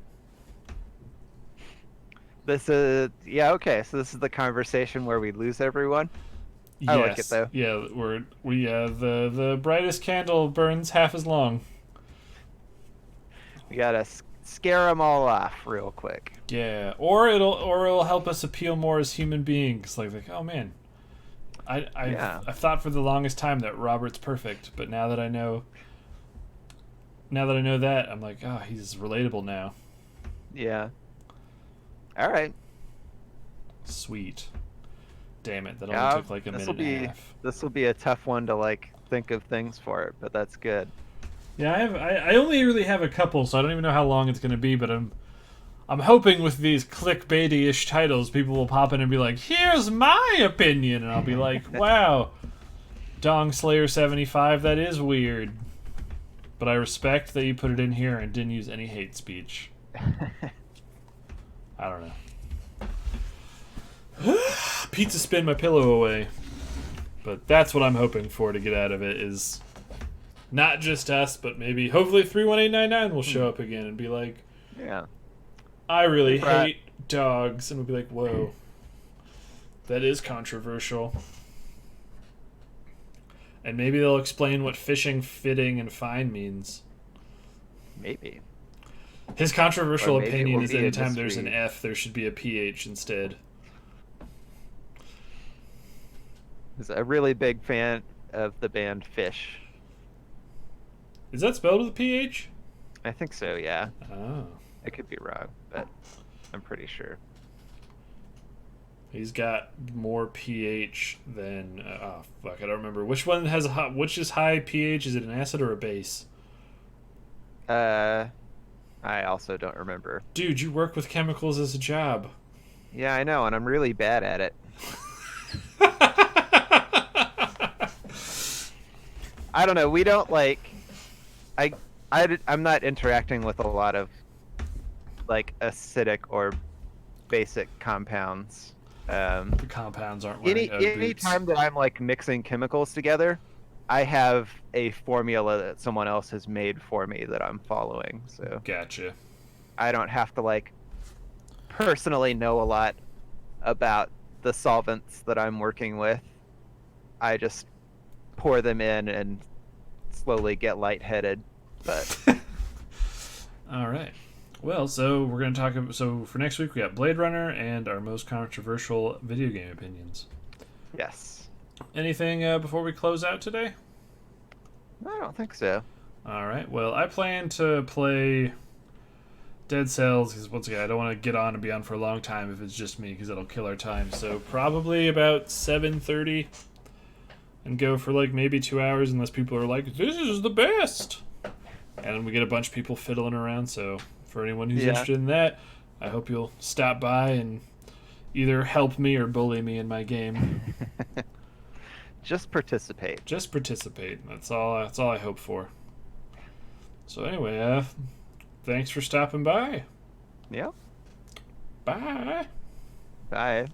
This is okay. So this is the conversation where we lose everyone. I like it though. Yeah, the brightest candle burns half as long. We gotta scare them all off real quick. Yeah, or it'll help us appeal more as human beings. Like oh man, I've thought for the longest time that Robert's perfect, but now that I know that, I'm like, oh, he's relatable now. Yeah. All right. Sweet. Damn it, that only took like a minute and a half. This will be a tough one to like think of things for it, but that's good. Yeah, I only really have a couple, so I don't even know how long it's going to be, but I'm hoping with these clickbaity-ish titles, people will pop in and be like, here's my opinion, and I'll be like, wow, Dong Slayer 75, that is weird. But I respect that you put it in here and didn't use any hate speech. I don't know. Pizza spin my pillow away. But that's what I'm hoping for to get out of it is not just us, but maybe hopefully 31899 will show up again and be like, yeah, I really hate dogs, and we'll be like, whoa, that is controversial. And maybe they'll explain what fishing, fitting, and fine means. Maybe. His controversial opinion is anytime there's an F, there should be a PH instead. He's a really big fan of the band Fish. Is that spelled with a PH? I think so, yeah. Oh. I could be wrong, but I'm pretty sure. He's got more pH than... oh, fuck, I don't remember. Which one has which is high pH? Is it an acid or a base? I also don't remember. Dude, you work with chemicals as a job. Yeah, I know, and I'm really bad at it. I don't know. We don't like... I'm not interacting with a lot of like acidic or basic compounds. The compounds aren't wearing Any boots. time that I'm like mixing chemicals together, I have a formula that someone else has made for me that I'm following. So Gotcha. I don't have to like personally know a lot about the solvents that I'm working with. I just pour them in and slowly get lightheaded. But All right. Well, so we're going to talk about. So for next week, we got Blade Runner and our most controversial video game opinions. yes, Anything before we close out today? I don't think so. All right. Well, I plan to play Dead Cells because once again, I don't want to get on and be on for a long time if it's just me because it'll kill our time. So probably about 7:30, and go for like maybe 2 hours unless people are like, "This is the best," and we get a bunch of people fiddling around. So for anyone who's interested in that, I hope you'll stop by and either help me or bully me in my game. Just participate. Just participate. That's all I hope for. So anyway, thanks for stopping by. Yep. Bye. Bye.